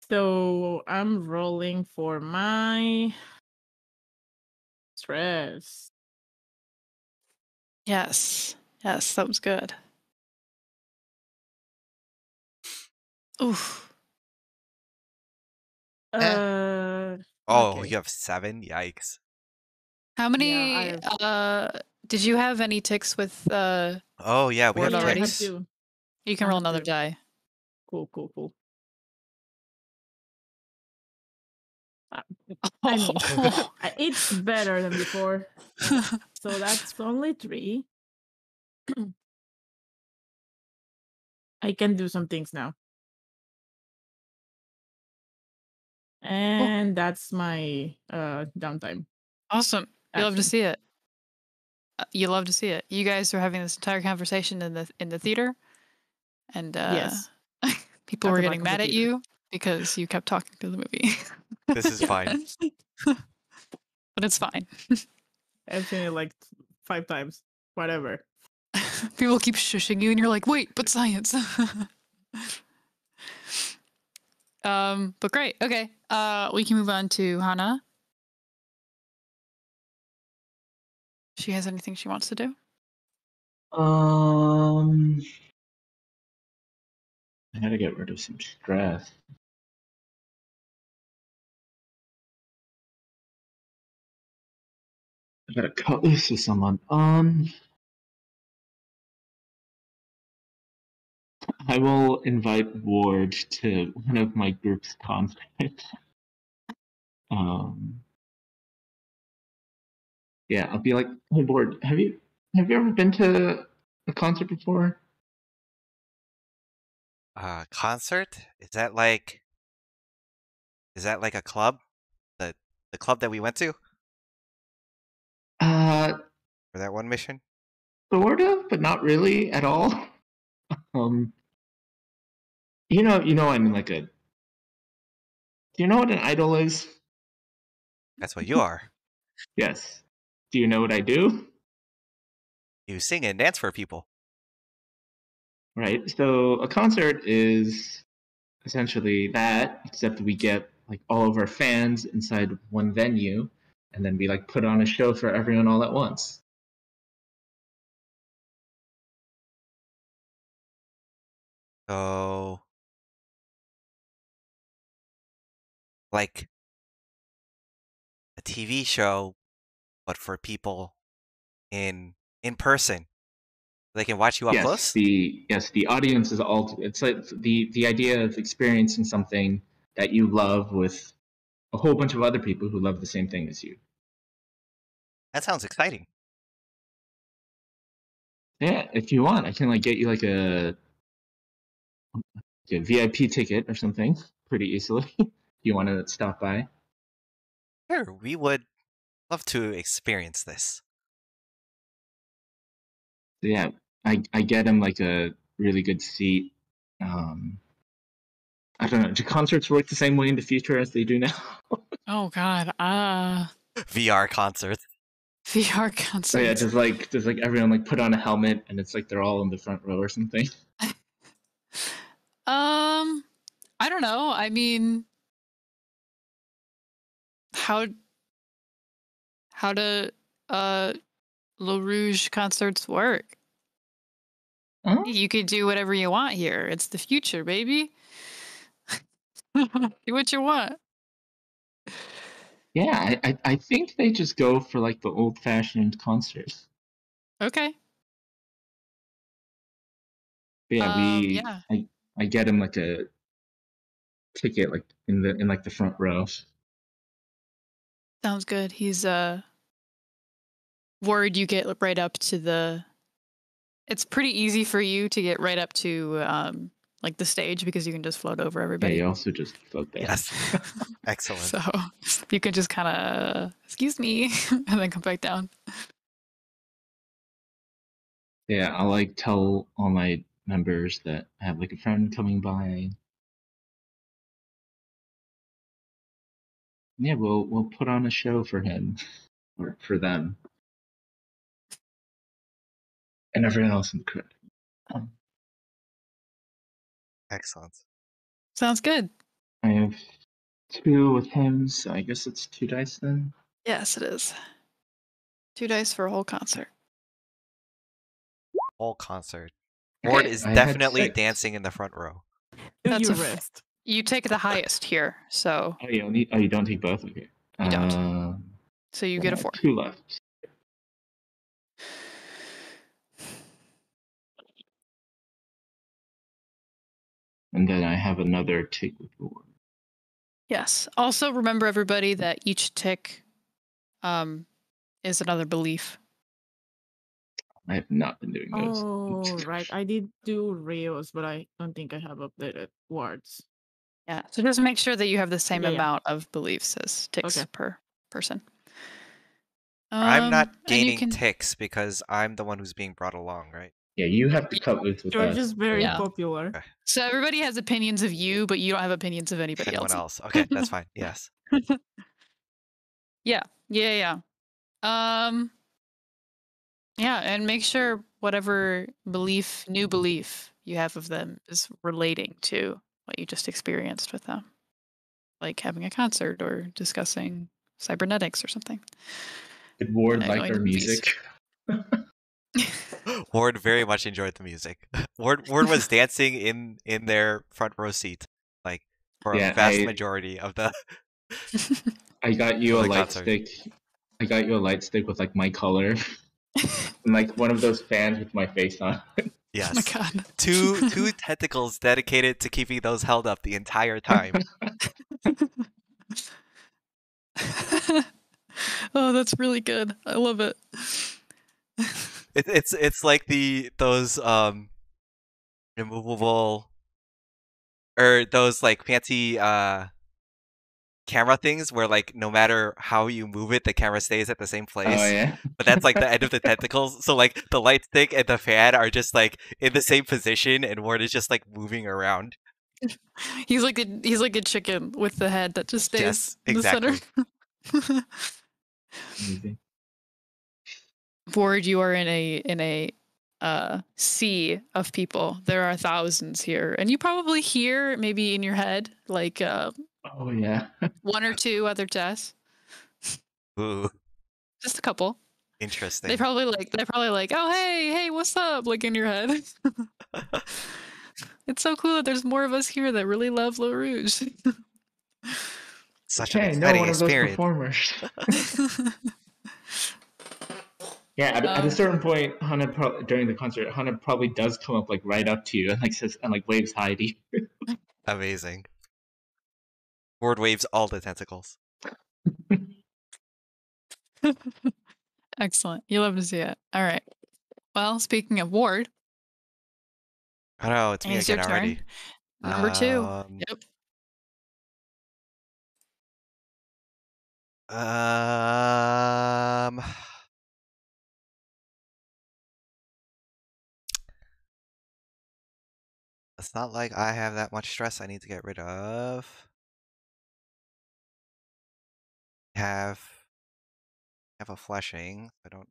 So I'm rolling for my stress. Yes, that was good. Oof. Oh, Okay. you have 7? Yikes. How many? Did you have any ticks with? Oh yeah, we Ward have already? ticks. You can roll another die. Cool. I mean, it's better than before. So that's only 3. I can do some things now. And that's my downtime. Awesome. You love to Action. see it. You love to see it. You guys are having this entire conversation in the theater, and Yes. people At were the back getting of the mad at theater. you because you kept talking to the movie. This is fine. But it's fine. I've seen it like 5 times. Whatever. People keep shushing you, and you're like, wait, but science. But great. Okay. We can move on to Hana. She has anything she wants to do? I gotta get rid of some stress. I gotta cut loose with someone. I will invite Ward to one of my group's concerts. Yeah, I'll be like, hey, Ward, have you ever been to a concert before? Concert? Is that like a club? The club that we went to for that one mission? Sort of, but not really at all. I'm like a. Do you know what an idol is? That's what you are. Yes. Do you know what I do? You sing and dance for people. Right. So a concert is essentially that, except we get like all of our fans inside one venue, and then we like put on a show for everyone all at once. So, like a TV show, but for people in person. They can watch you up close? The audience is all. It's like the idea of experiencing something that you love with a whole bunch of other people who love the same thing as you. That sounds exciting. Yeah, if you want, I can like get you like a VIP ticket or something pretty easily. You want to stop by? Sure, we would love to experience this. So yeah, I get him like a really good seat. I don't know. Do concerts work the same way in the future as they do now? Oh God. VR concerts. VR concerts. So yeah, does like everyone like put on a helmet and it's like they're all in the front row or something? I don't know. I mean, how do Le Rouge concerts work? Huh? You could do whatever you want here. It's the future, baby. Do what you want. Yeah, I think they just go for like the old fashioned concerts. Okay. But yeah, Yeah. I get him like a ticket like in the front row. Sounds good. He's Word, you get right up to the. It's pretty easy for you to get right up to like the stage because you can just float over Yeah, everybody. you also just float there. Yes. Excellent. So you can just kind of excuse me and then come back down. Yeah, I'll like tell all my members that I have like a friend coming by. Yeah, we'll put on a show for him or for them and everyone else in the crowd. Excellent. Sounds good. I have 2 with him, so I guess it's 2 dice then. Yes, it is. 2 dice for a whole concert. Whole concert. Ward Okay, is I had definitely 6. dancing in the front row. That's You a rest. You take the highest here, so Oh, you don't take both? Okay. You don't. so you then get I a have 4. 2 left. And then I have another tick with Ward. Yes. Also remember everybody that each tick is another belief. I have not been doing those. Oh, right. I did do Rios, but I don't think I have updated Wards. Yeah. So just make sure that you have the same Yeah. amount of beliefs as ticks Okay. per person. I'm not and you gaining can- ticks because I'm the one who's being brought along, right? Yeah, you have to cut loose with You're us. just very Yeah. popular. So everybody has opinions of you, but you don't have opinions of anybody Anyone else. else? Okay, that's fine. Yes. Yeah. Yeah. Yeah, and make sure whatever new belief you have of them is relating to what you just experienced with them. Like having a concert or discussing cybernetics or something. Did Ward like Going our to movies. music? Ward very much enjoyed the music. Ward was dancing in their front row seat, like for Yeah, a vast majority of the I got you of a the light concert. stick. I got you a light stick with like my color, and like one of those fans with my face on. Yes. Oh my god. Two tentacles dedicated to keeping those held up the entire time. Oh, that's really good. I love it. It's like those removable or those like fancy camera things where like no matter how you move it, the camera stays at the same place. Oh yeah. But that's like the end of the tentacles. So like the light stick and the fan are just like in the same position, and Ward is just like moving around. He's like a chicken with the head that just stays Yes, in the exactly. center. Amazing. Board, you are in a sea of people. There are thousands here, and you probably hear maybe in your head like Oh yeah. one or two other tests, Ooh, just a couple. interesting. They're probably like, oh hey, what's up? Like in your head. It's so cool that there's more of us here that really love Le Rouge. Such an Okay, no exciting one of those experience. performers. Yeah, at a certain point, during the concert, Hana probably does come up like right up to you and like says and like waves hi to you. Amazing. Ward waves all the tentacles. Excellent. You love to see it. All right. Well, speaking of Ward, I know it's me it's your again turn. already. Number 2. Yep. It's not like I have that much stress I need to get rid of. Have a fleshing. I don't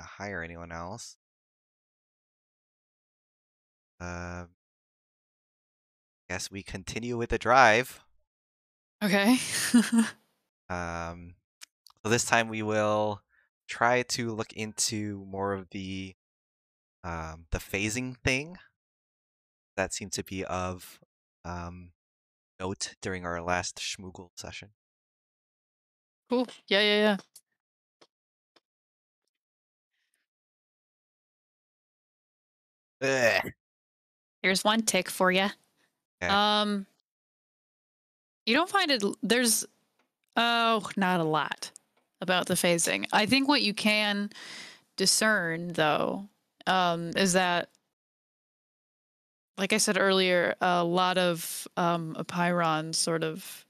hire anyone else. Guess we continue with the drive. Okay. So this time we will try to look into more of the phasing thing that seemed to be of note during our last Schmoogle session. Cool. Yeah. Ugh. Here's one tick for you. Okay. You don't find it. There's not a lot about the phasing. I think what you can discern though is that, like I said earlier, a lot of Apeiron sort of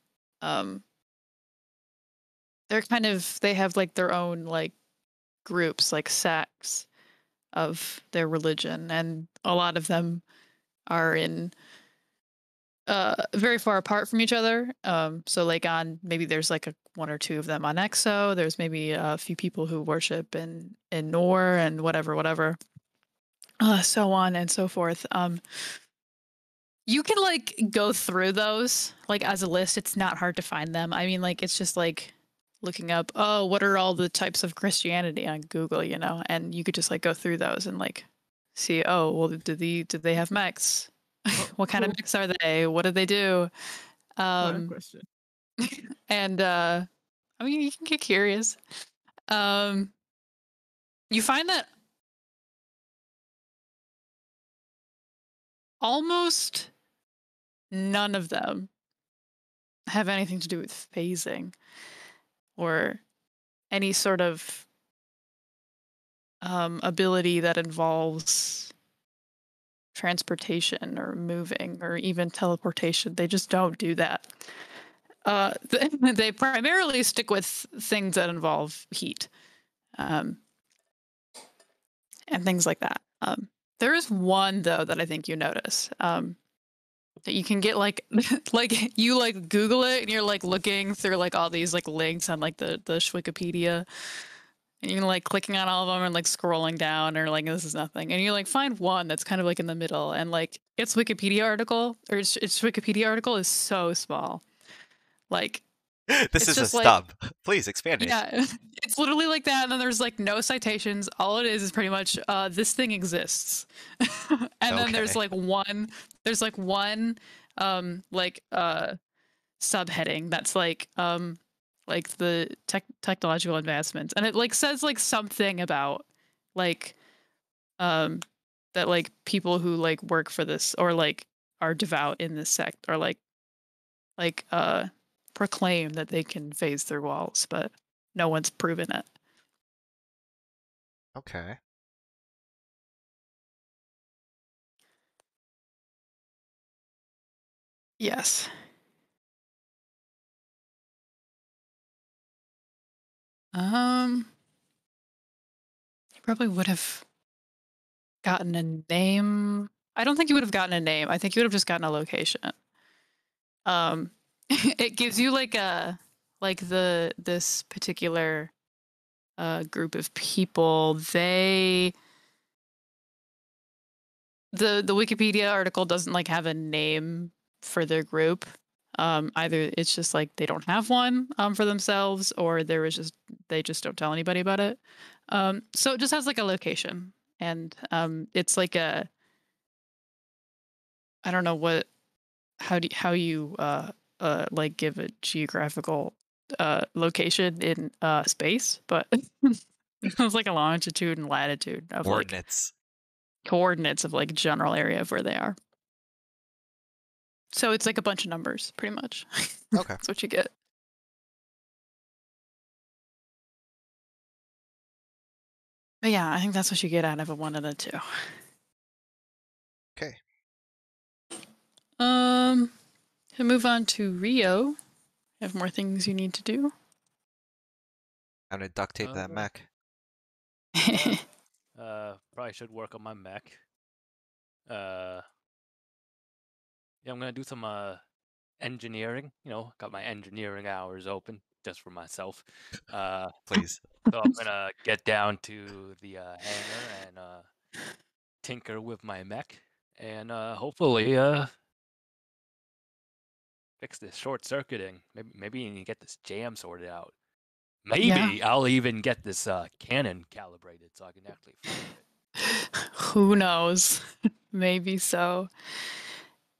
they have like their own like groups, like sects of their religion, and a lot of them are in very far apart from each other. So like maybe there's like one or two of them on Exo. There's maybe a few people who worship in Nor and whatever. So on and so forth. You can like go through those like as a list. It's not hard to find them. I mean, like it's just like looking up, what are all the types of Christianity on Google, and you could just like go through those and like see, did they have mechs? What kind of mechs are they? What do they do? What a question. And I mean, you can get curious. You find that almost none of them have anything to do with phasing or any sort of ability that involves transportation or moving or even teleportation. They just don't do that. They primarily stick with things that involve heat and things like that. There is one, though, that I think you notice. that you can get like like you like Google it and you're like looking through like all these like links on like the Wikipedia. And you're like clicking on all of them and like scrolling down or like this is nothing. And you like find one that's kind of like in the middle and like its Wikipedia article or its Wikipedia article is so small. Like This it's is a just like stub. Please expand it. yeah, it's literally like that. And then there's like no citations. All it is pretty much this thing exists. And then there's Okay. like one subheading that's like the technological advancements, and it like says like something about like that like people who like work for this or like are devout in this sect or like proclaim that they can phase through walls, but no one's proven it. Okay. Yes. You probably would have gotten a name. I don't think you would have gotten a name. I think you would have just gotten a location. It gives you like this particular group of people. The Wikipedia article doesn't like have a name for their group. Either it's just like they don't have one for themselves, or they just don't tell anybody about it. So it just has like a location, and it's like I don't know how you like give a geographical location in space, but it's like a longitude and latitude of like coordinates of like general area of where they are. So it's like a bunch of numbers, pretty much. Okay. That's what you get. But yeah, I think that's what you get out of a 1 and a 2. Okay. To move on to Rio, have more things you need to do. I'm gonna duct tape that mech. Probably should work on my mech. Yeah, I'm gonna do some engineering. You know, got my engineering hours open just for myself. Please. So I'm gonna get down to the hangar and tinker with my mech, and hopefully fix this short circuiting. Maybe you can get this jam sorted out. Maybe I'll even get this cannon calibrated so I can actually fire it. Who knows? Maybe so.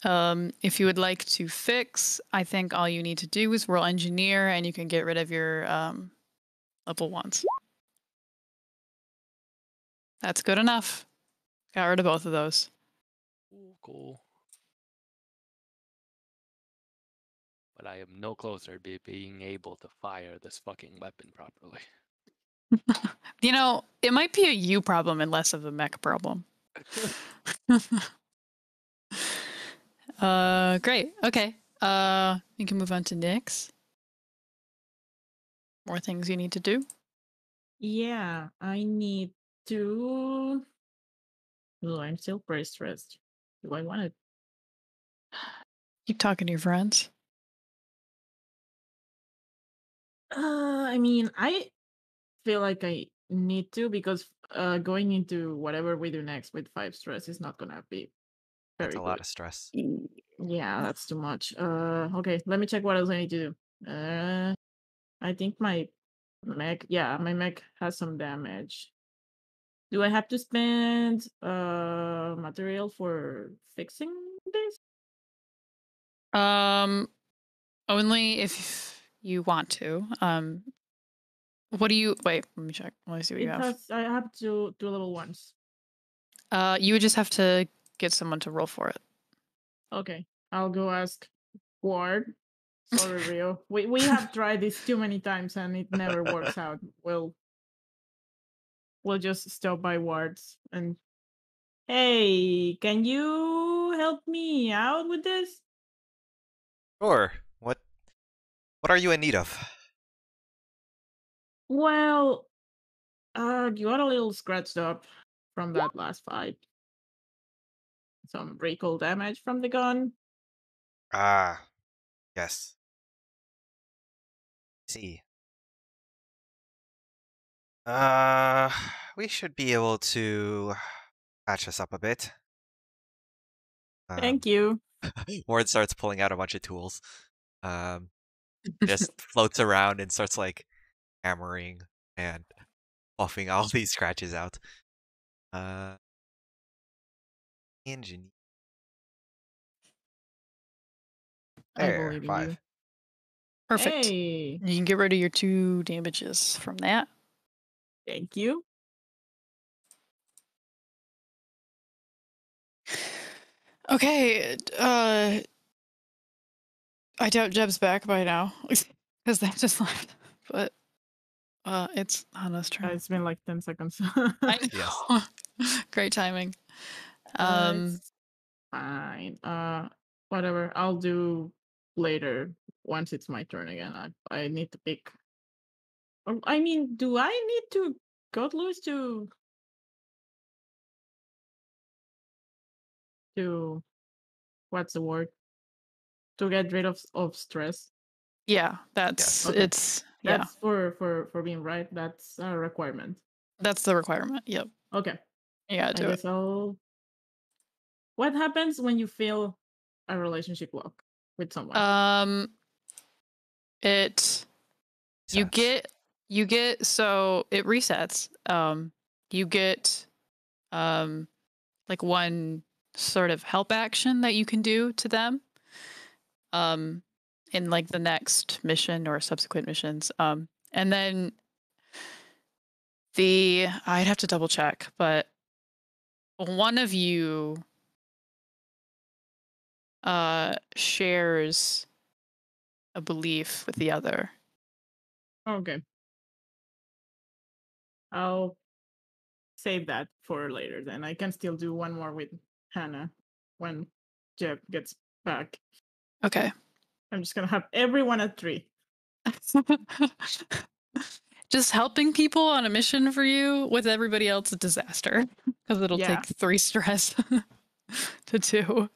If you would like to fix, I think all you need to do is roll engineer and you can get rid of your level 1s. That's good enough. Got rid of both of those. Cool. But I am no closer to being able to fire this fucking weapon properly. You know, it might be a you problem and less of a mech problem. Great. Okay. We can move on to Nyx. More things you need to do. Yeah, I need to. Oh, I'm still pretty stressed. Do I want to? Keep talking to your friends. I mean, I feel like I need to because going into whatever we do next with 5 stress is not gonna be very That's a good. lot of stress. Yeah, that's too much. Okay, let me check what else I need to do. I think my mech, my mech has some damage. Do I have to spend material for fixing this? Only if you want to. What do you wait? Let me check. Let me see what you have. I have two little ones. You would just have to get someone to roll for it. Okay, I'll go ask Ward. Sorry, Rio. We have tried this too many times and it never works out. We'll just stop by Ward's and hey, can you help me out with this? Sure. What are you in need of? Well, you got a little scratched up from that last fight. Some recoil damage from the gun. Ah, yes. See. We should be able to patch us up a bit. Thank you. Ward starts pulling out a bunch of tools. Just floats around and starts like hammering and buffing all these scratches out. Engine. I There, believe in 5. you. Perfect. Hey, You can get rid of your 2 damages from that. thank you. Okay, I doubt Jeb's back by now because they just left. But it's Hannah's turn. It's been like 10 seconds. I know. Yes. Great timing. It's fine. Whatever. I'll do later once it's my turn again. I need to pick. I mean, do I need to cut loose to what's the word? To get rid of stress. yeah, that's Okay. it's yeah. That's for being right. That's a requirement. That's the requirement. Yep. Okay. You gotta I do it. guess I'll. What happens when you feel a relationship lock with someone? It you Sets. get so it resets. You get like one sort of help action that you can do to them. In like the next mission or subsequent missions. And then I'd have to double check, but one of you shares a belief with the other. Okay. I'll save that for later then. I can still do one more with Hannah when Jeb gets back. Okay. I'm just gonna have everyone at 3. Just helping people on a mission for you with everybody else a disaster because it'll Yeah. take 3 stress to do.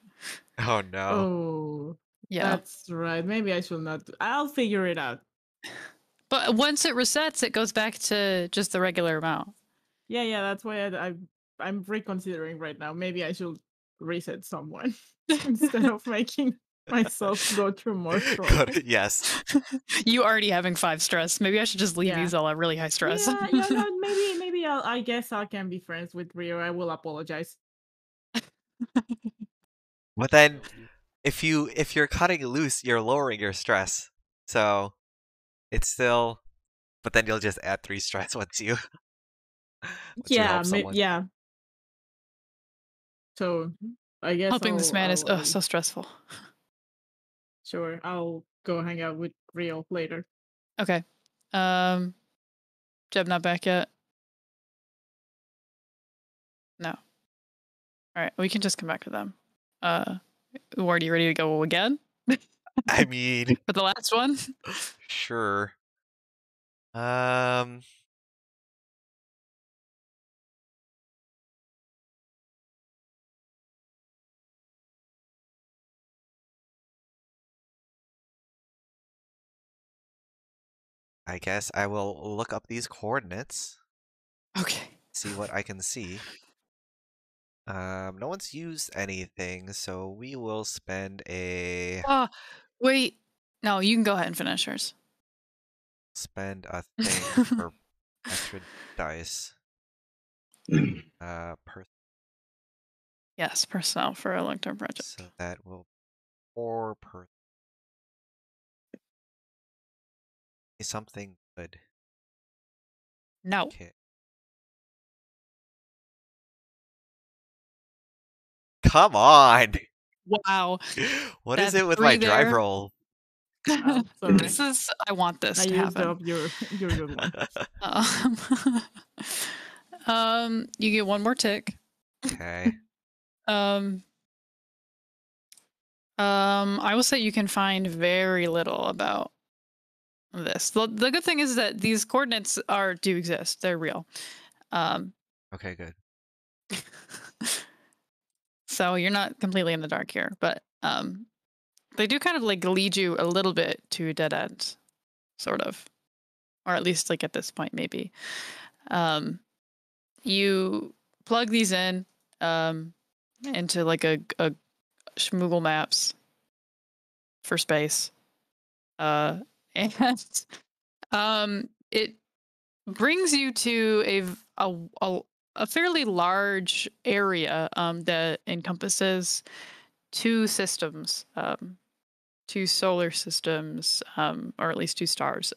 Oh no. Oh, Yeah. that's right. Maybe I should not. I'll figure it out. But once it resets, it goes back to just the regular amount. Yeah. That's why I'm reconsidering right now. Maybe I should reset someone instead of making myself go through more trouble. Yes. You already having 5 stress. Maybe I should just leave Yeah. these all at really high stress. Yeah, no, maybe I guess I can be friends with Rio. I will apologize. But then if you're cutting loose, you're lowering your stress. So it's still, but then you'll just add 3 stress once you help someone. Yeah. So I guess Helping this man is I'll so stressful. sure I'll go hang out with Rio later. Okay. Jeb not back yet? No. All right, we can just come back to them. Ward, you ready to go again? I mean, For the last one? sure. I guess I will look up these coordinates, Okay. see what I can see. No one's used anything, so we will spend a Wait. No, you can go ahead and finish yours. thing for extra dice. Yes, personnel for a long-term project. So that will 4 per something good. No. Okay. Come on. Wow. What is That's it with 3 my drive there. roll? Sorry. This is I want this I to used happen. up your good one. You get 1 more tick. Okay. I will say you can find very little about this. The good thing is that these coordinates do exist. They're real. Okay, good. So you're not completely in the dark here, but they do kind of like lead you a little bit to a dead end, sort of, or at least like at this point maybe. You plug these in into like a Schmoogle Maps for space, and it brings you to a fairly large area that encompasses two systems, two solar systems, or at least two stars.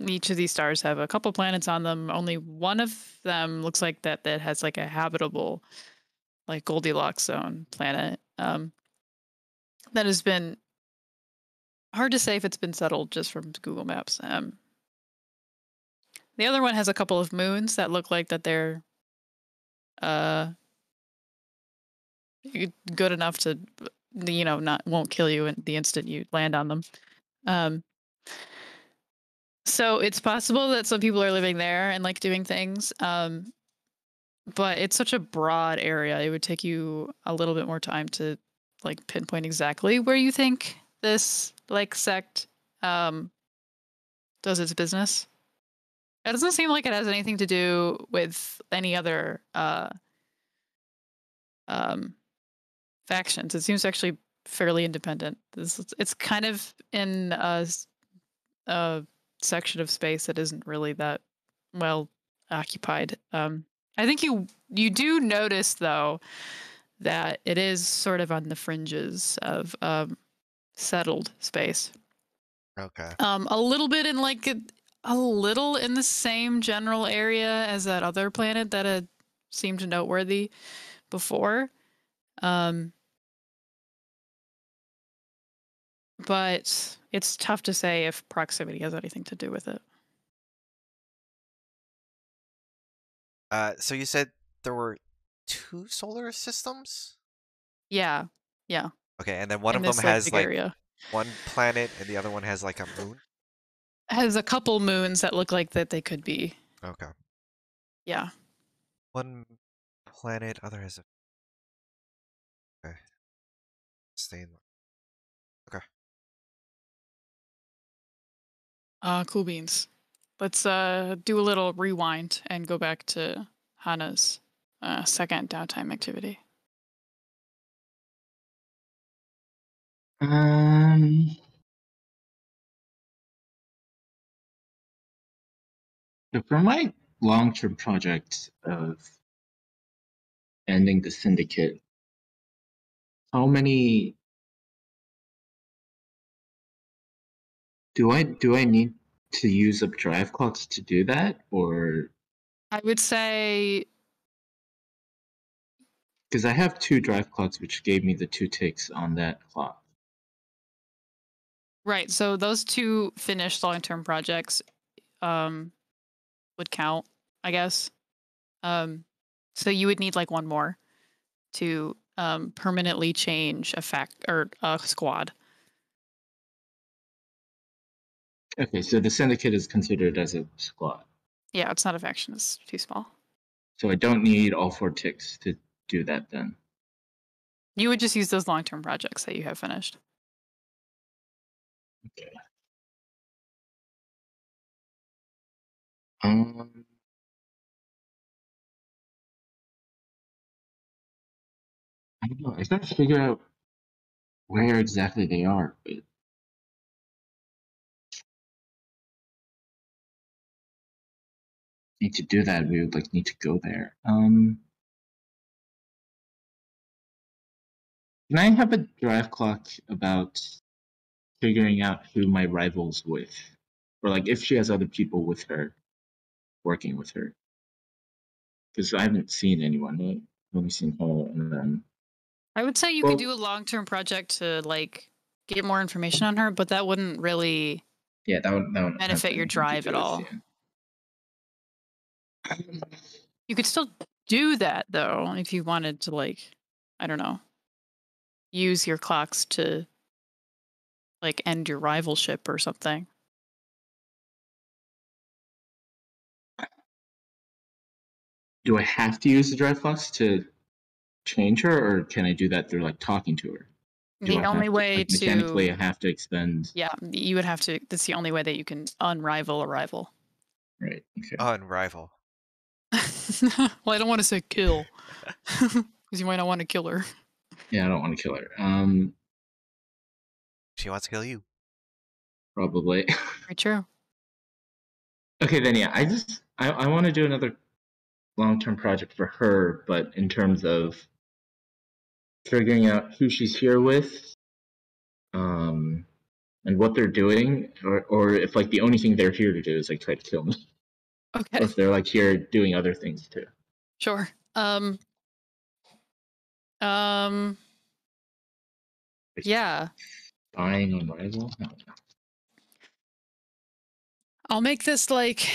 Each of these stars have a couple planets on them. Only one of them looks like that has like a habitable, like Goldilocks zone planet. That has been hard to say if it's been settled just from Google Maps. The other one has a couple of moons that look like that they're good enough to, not won't kill you in the instant you land on them. So it's possible that some people are living there and like doing things. But it's such a broad area. It would take you a little bit more time to like pinpoint exactly where you think this like sect does its business. It doesn't seem like it has anything to do with any other factions. It seems actually fairly independent. It's kind of in a section of space that isn't really that well occupied. I think you do notice though that it is sort of on the fringes of settled space. Okay. A little bit in like a little in the same general area as that other planet that had seemed noteworthy before. But it's tough to say if proximity has anything to do with it. So you said there were 2 solar systems? Yeah. Yeah. Okay, and then one In of them this like has big like area. one planet and the other one has like a moon? Has a couple moons that look like that they could be. Okay. Yeah. One planet, other has a. Okay. Stay in. Okay. Cool beans. Let's do a little rewind and go back to Hana's second downtime activity. So for my long-term project of ending the syndicate, how many do I need to use up drive clocks to do that, or I would say because I have 2 drive clocks which gave me the 2 ticks on that clock. right. So those 2 finished long-term projects would count, I guess. So you would need like one more to permanently change a fact or a squad. Okay, so the syndicate is considered as a squad. Yeah, it's not a faction. It's too small. So I don't need all 4 ticks to do that then. You would just use those long-term projects that you have finished. Okay. I don't know. I gotta figure out where exactly they are, but need to do that. We would like need to go there. Can I have a drive clock about figuring out who my rival's with, or like if she has other people with her, working with her? Because I haven't seen anyone. I've only seen her, and then I would say you Well- could do a long-term project to like get more information on her, but that wouldn't really yeah, that would benefit have your anything to drive do at with, all. yeah. You could still do that though if you wanted to like, I don't know, use your clocks to like end your rivalship or something. Do I have to use the drive clocks to change her, or can I do that through like talking to her? The only way like, mechanically I to, have to expend. yeah, you would have to. That's the only way that you can unrival a rival. Right. Okay. Unrival. Well, I don't want to say kill, because you might not want to kill her. Yeah, I don't want to kill her. She wants to kill you. Probably. Very true. Okay, then yeah, I want to do another long-term project for her, but in terms of figuring out who she's here with, and what they're doing, or if like the only thing they're here to do is like try to kill me, or Okay. if they're like here doing other things too. Sure. Yeah. Spying on rival. I don't know. I'll make this like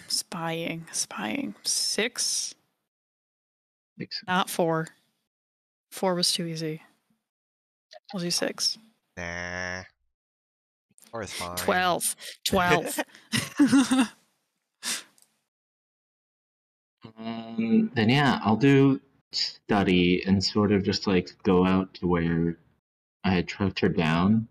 spying. 6, Makes sense. not 4. 4 was too easy. We'll do 6. Nah. Or it's fine. 12. Then yeah, I'll do study and sort of just like go out to where I had tracked her down,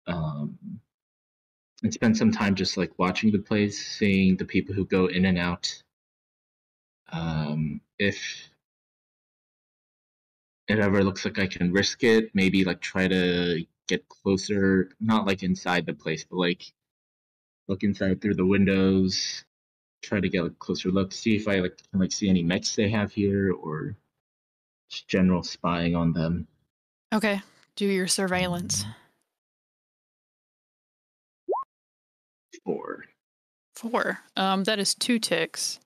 and spend some time just like watching the place, seeing the people who go in and out. If it ever looks like I can risk it, maybe like try to get closer, not like inside the place, but like look inside through the windows, try to get a closer look, see if I like can like see any mechs they have here or just general spying on them. Okay. Do your surveillance. 4. 4. That is 2 ticks.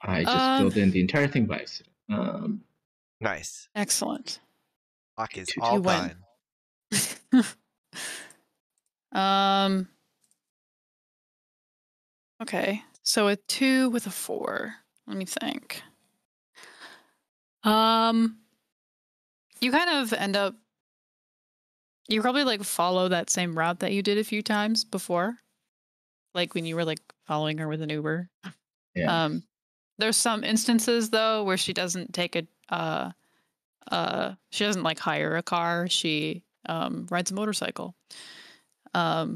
I just filled in the entire thing by accident. Nice. Excellent. Clock is You all win. done. Okay. So a 2 with a 4. Let me think. You kind of end up. You probably like follow that same route that you did a few times before, like when you were like following her with an Uber. Yeah. There's some instances though where she doesn't take a she doesn't like hire a car. She rides a motorcycle. A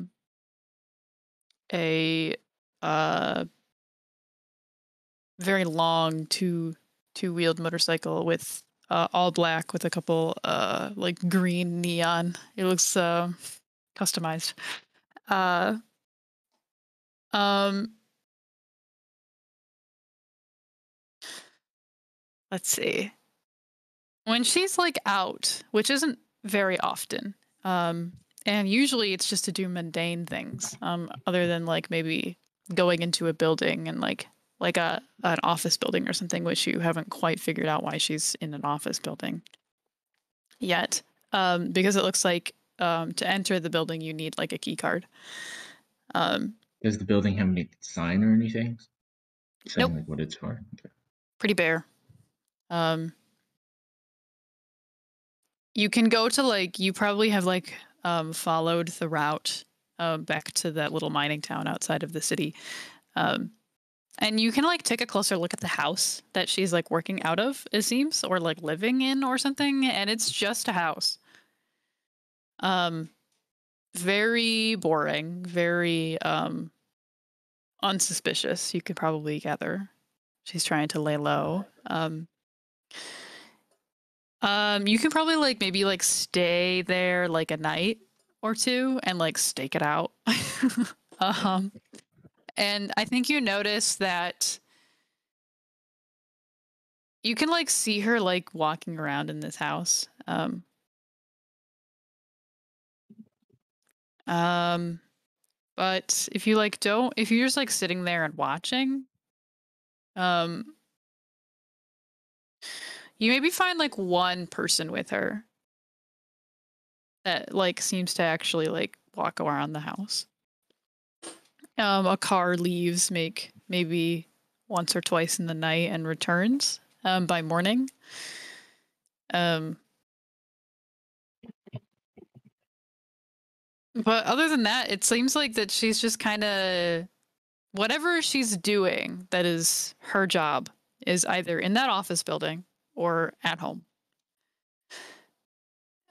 very long two-wheeled motorcycle with all black with a couple like green neon. It looks customized. Let's see. When she's like out, which isn't very often, and usually it's just to do mundane things, other than like maybe going into a building and like an office building or something, which you haven't quite figured out why she's in an office building yet, because it looks like to enter the building you need like a key card. Does the building have any sign or anything saying Nope. like what it's for? Okay. Pretty bare. You can go to like you probably have like followed the route back to that little mining town outside of the city. And you can like take a closer look at the house that she's like working out of, it seems, or like living in or something, and it's just a house. Very boring, very unsuspicious, you could probably gather. She's trying to lay low. You can probably like maybe like stay there like a night or two and like stake it out. And I think you notice that you can like see her like walking around in this house. But if you like if you're just like sitting there and watching, you maybe find like one person with her that like seems to actually like walk around the house. A car leaves maybe once or twice in the night and returns by morning. But other than that, it seems like that she's just kind of whatever she's doing that is her job is either in that office building or at home.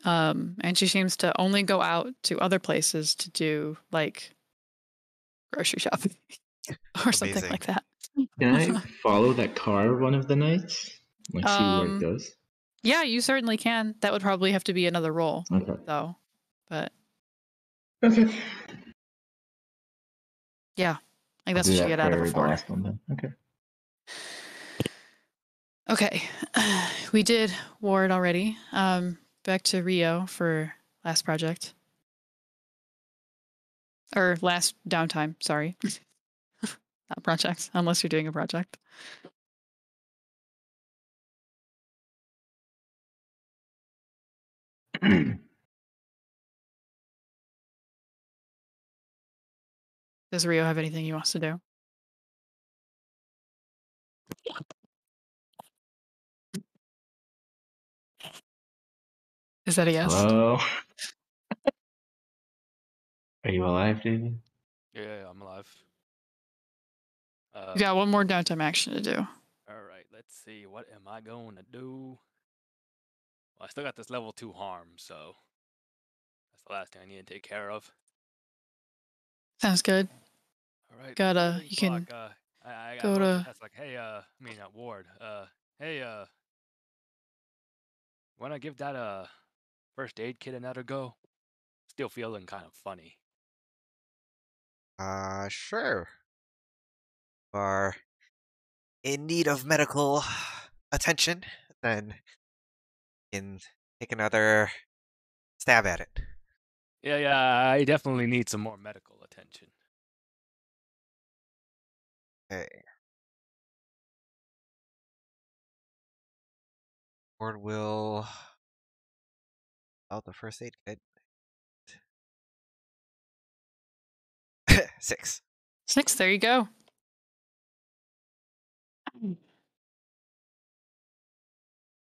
And she seems to only go out to other places to do like grocery shopping or something Amazing. like that. Can I follow that car one of the nights? Like see where it goes? Yeah, you certainly can. That would probably have to be another roll, Okay. though. But Okay. yeah, like I'll that's do what you that get out of for a the 4. last one then. Okay. Okay, we did Ward already. Back to Rio for last project. Or last downtime, sorry. Not project, unless you're doing a project. Does Rio have anything he wants to do? Is that a yes? Hello. Are you alive, David? Yeah, I'm alive. You got one more downtime action to do. All right, let's see. What am I going to do? Well, I still got this level 2 harm, so that's the last thing I need to take care of. Sounds good. All right. Gotta, building you can block, I go go up to- that's like, hey, Ward. Hey, wanna give that first aid kit another go? Still feeling kind of funny. Sure. Are in need of medical attention, then you can take another stab at it. Yeah, I definitely need some more medical attention. Okay. Ward will out the first aid kit. 6. 6, there you go.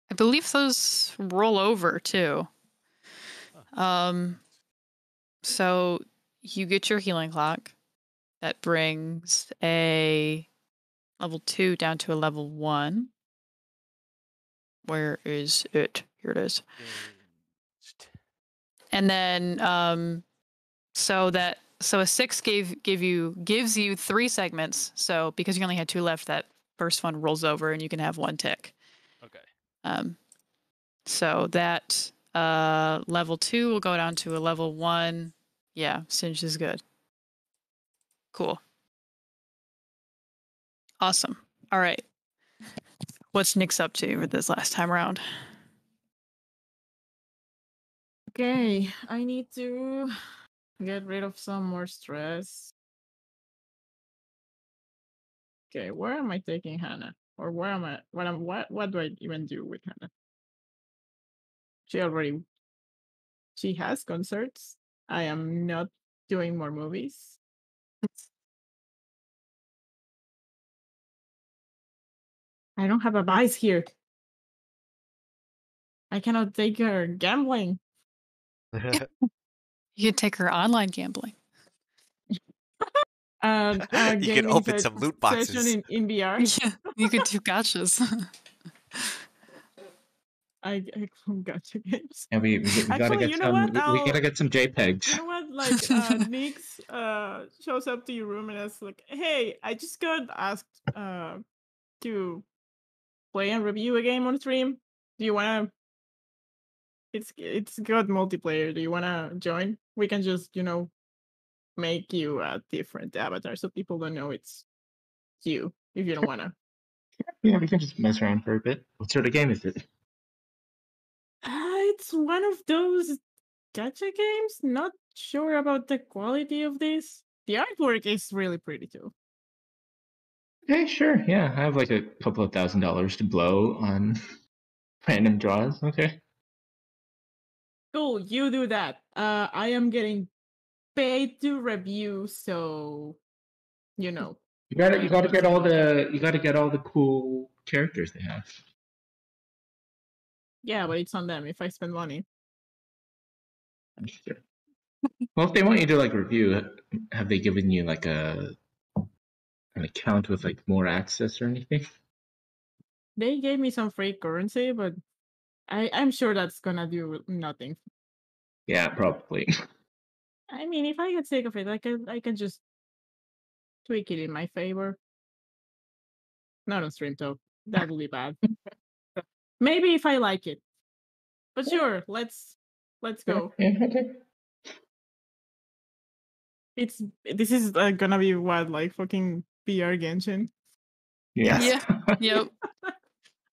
I believe those roll over too. So you get your healing clock. That brings a level 2 down to a level 1. Where is it? Here it is. And then so a 6 gives you 3 segments. So because you only had 2 left, that first one rolls over and you can have 1 tick. Okay. So that level 2 will go down to a level 1. Yeah, Singe is good. Cool. Awesome. All right. What's Nyx up to for this last time around? Okay, I need to get rid of some more stress. Okay, where am I taking Hannah? Or where am I? What do I even do with Hannah? She has concerts. I am not doing more movies. I don't have a vice here. I cannot take her gambling. You could take her online gambling. You can Gaming open some loot boxes. session in VR. Yeah, you could do gotchas. I gotcha games. Yeah, we gotta Actually, get you know some. what? We gotta get some JPEGs. You know what? Like, Nyx shows up to your room and it's like, "Hey, I just got asked to play and review a game on stream. Do you wanna? It's got multiplayer. Do you wanna join? We can just make you a different avatar so people don't know it's you if you don't wanna." Yeah, we can just mess around for a bit. What sort of game is it? It's one of those gacha games. Not sure about the quality of this. The artwork is really pretty too. Okay, sure. Yeah, I have like a couple of $1,000 to blow on random draws. Okay. Cool, you do that. I am getting paid to review, so You gotta get all the cool characters they have. Yeah, but it's on them if I spend money. Sure. Well, if they want you to like review, have they given you like an account with like more access or anything? They gave me some free currency, but I'm sure that's gonna do nothing. Yeah, probably. I mean, if I get sick of it, I can just tweak it in my favor. Not on stream though. That would be bad. Maybe if I like it. But sure, let's go. Yeah, okay. This is gonna be what, like fucking PR Genshin. Yeah. Yep.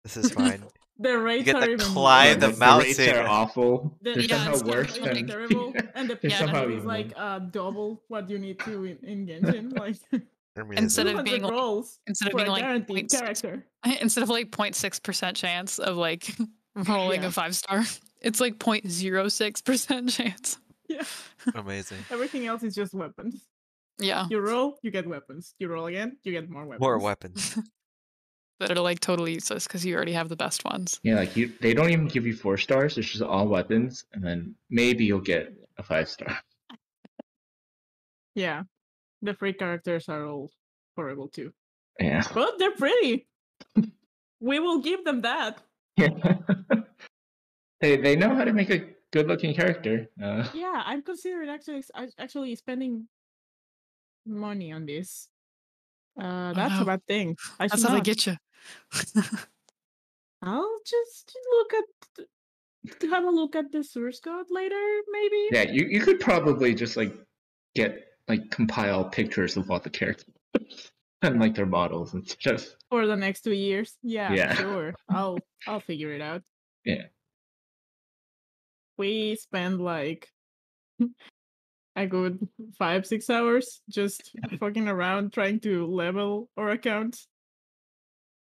This is fine. The You rates get are to even climb the worse. The rates mountain. are awful. The- They're yeah, somehow it's worse definitely than terrible, and the they're payment somehow is even like worse. double what you need to in Genshin. Like Instead of 200 being like rolls instead of for being a like guaranteed 0.6 character. instead of like 0.6% chance of like rolling Yeah. a 5-star, it's like 0.06% chance. Yeah. Amazing. Everything else is just weapons. Yeah, You roll, you get weapons. You roll again, you get more weapons. More weapons. that are like totally useless because you already have the best ones. Yeah, like they don't even give you 4 stars. It's just all weapons, and then maybe you'll get a 5-star. Yeah. The free characters are all horrible too. Yeah. But they're pretty. We will give them that. Yeah. They know how to make a good looking character. Yeah, I'm considering actually spending money on this. That's no. a bad thing. I That's should how they not. get you. I'll just look at to have a look at the source code later, maybe. Yeah, you could probably just like compile pictures of all the characters and like their models and stuff. For the next 2 years. Yeah, Yeah. sure. I'll figure it out. Yeah. We spend like a good 5-6 hours just fucking around trying to level our account.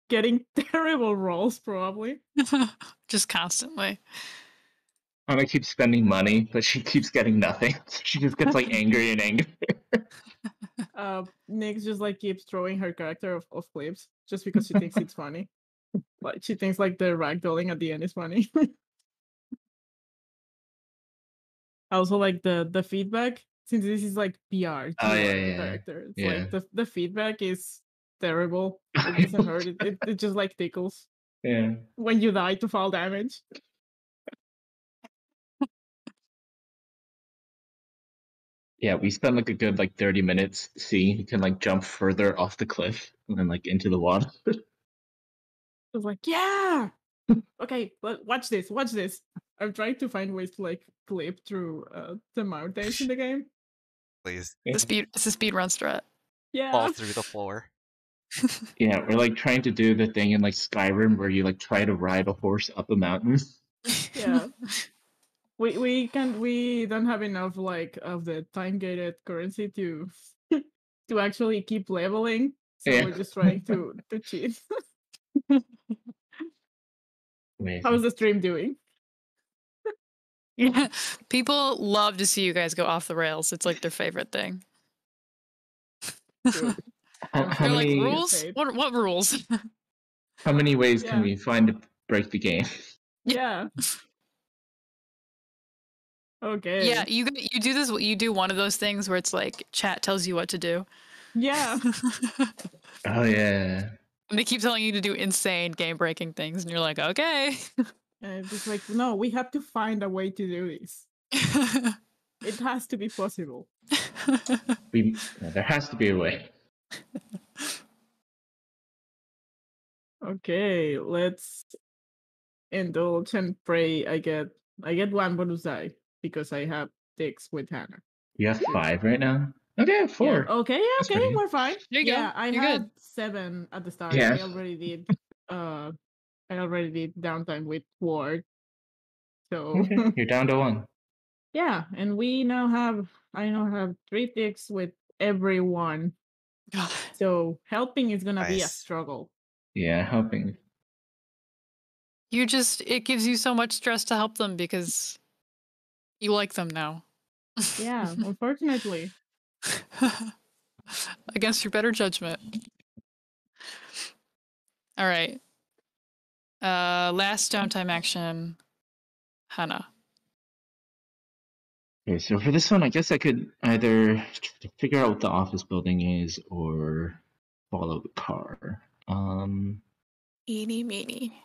Getting terrible rolls, probably. Just constantly. Anna keeps spending money, but she keeps getting nothing. She just gets like angry and angry. Nyx just like keeps throwing her character of clips just because she thinks it's funny. Like she thinks like the ragdolling at the end is funny. Also, like the feedback, since this is like PR to Oh, yeah, the yeah. character, it's Yeah. like the feedback is terrible. It doesn't hurt. It just like tickles Yeah. when you die to fall damage. Yeah, we spend like a good 30 minutes. See, you can like jump further off the cliff and then like into the water. I was like, yeah. Okay, watch this. Watch this. I'm trying to find ways to like clip through the mountains in the game. Please It's a speed run strat. Yeah. fall through the floor. Yeah, we're like trying to do the thing in like Skyrim where you like try to ride a horse up a mountain. Yeah. We don't have enough like of the time gated currency to to actually keep leveling. So Yeah. we're just trying to cheat. Amazing. How's the stream doing? Yeah, people love to see you guys go off the rails. It's like their favorite thing. Good. How They're like, many rules? What rules? how many ways Yeah. can we find to break the game? Yeah. Okay. Yeah, you do this. You do one of those things where it's like chat tells you what to do, Yeah. Oh yeah. and they keep telling you to do insane game breaking things, and you're like, okay. And it's just like, no, we have to find a way to do this. It has to be possible. There has to be a way. Okay, let's indulge and pray. I get one bonus die because I have 6 with Hannah. You have 5 right now? Okay, 4. Yeah. Okay, That's okay, pretty good. we're fine. There you go. Yeah, I You're had good. 7 at the start. Yeah. I already did downtime with Ward. So Okay, you're down to 1. yeah, and I now have 3 ticks with everyone. God. So helping is gonna be a Nice. struggle. Yeah, helping. It gives you so much stress to help them because you like them now. Yeah, unfortunately. Against your better judgment. All right. Last downtime action, Hannah. Okay, so for this one, I guess I could either figure out what the office building is or follow the car. Eeny, meeny,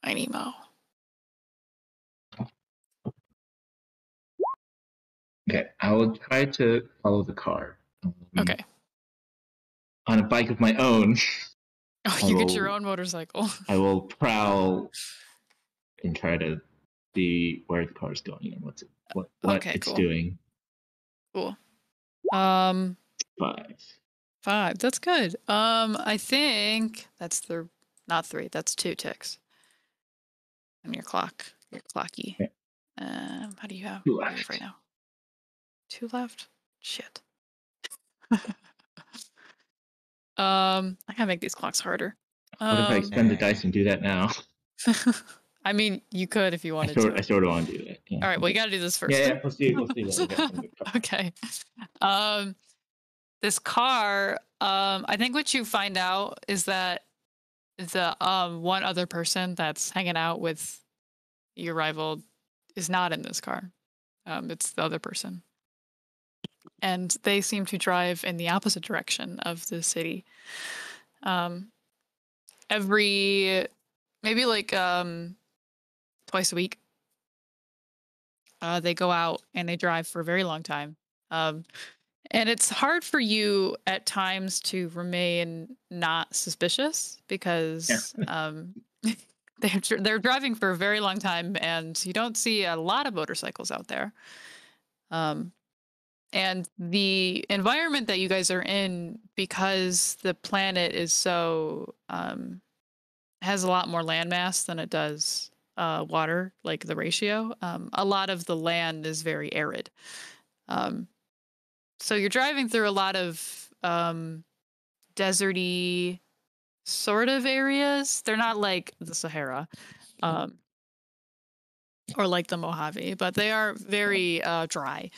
miny, mo. Okay, I will try to follow the car. Okay. On a bike of my own, Oh, I you get your will- own motorcycle. I will prowl and try to see where the car is going and what Okay, it's cool. doing. Cool. 5. 5. That's good. I think that's not 3. That's 2 ticks. And your clocky. Okay. How do you have? 2 What do you have left. right now? 2 left. Shit. I gotta make these clocks harder. What if I expend the dice and do that now? I mean, you could if you I wanted sort to. of want to do that. Yeah. All right, well, you gotta do this first. Yeah, we'll see what we get from the car. Okay. This car, I think what you find out is that the one other person that's hanging out with your rival is not in this car. It's the other person. And they seem to drive in the opposite direction of the city. Maybe like twice a week. They go out and they drive for a very long time. And it's hard for you at times to remain not suspicious because they're driving for a very long time and you don't see a lot of motorcycles out there. And the environment that you guys are in, because the planet is so has a lot more landmass than it does water, like the ratio. A lot of the land is very arid. So you're driving through a lot of deserty sort of areas. They're not like the Sahara or like the Mojave, but they are very dry.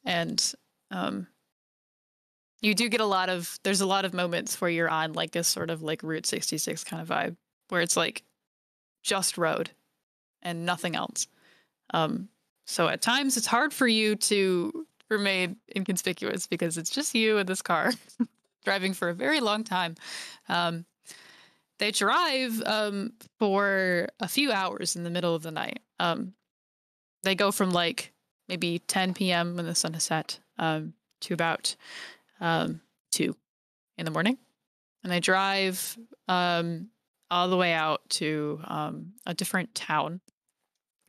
And you do get there's a lot of moments where you're on like a sort of like Route 66 kind of vibe, where it's like just road and nothing else. So at times it's hard for you to remain inconspicuous because it's just you and this car driving for a very long time. They drive for a few hours in the middle of the night. They go from like maybe 10 p.m. when the sun has set to about 2 in the morning. And they drive all the way out to a different town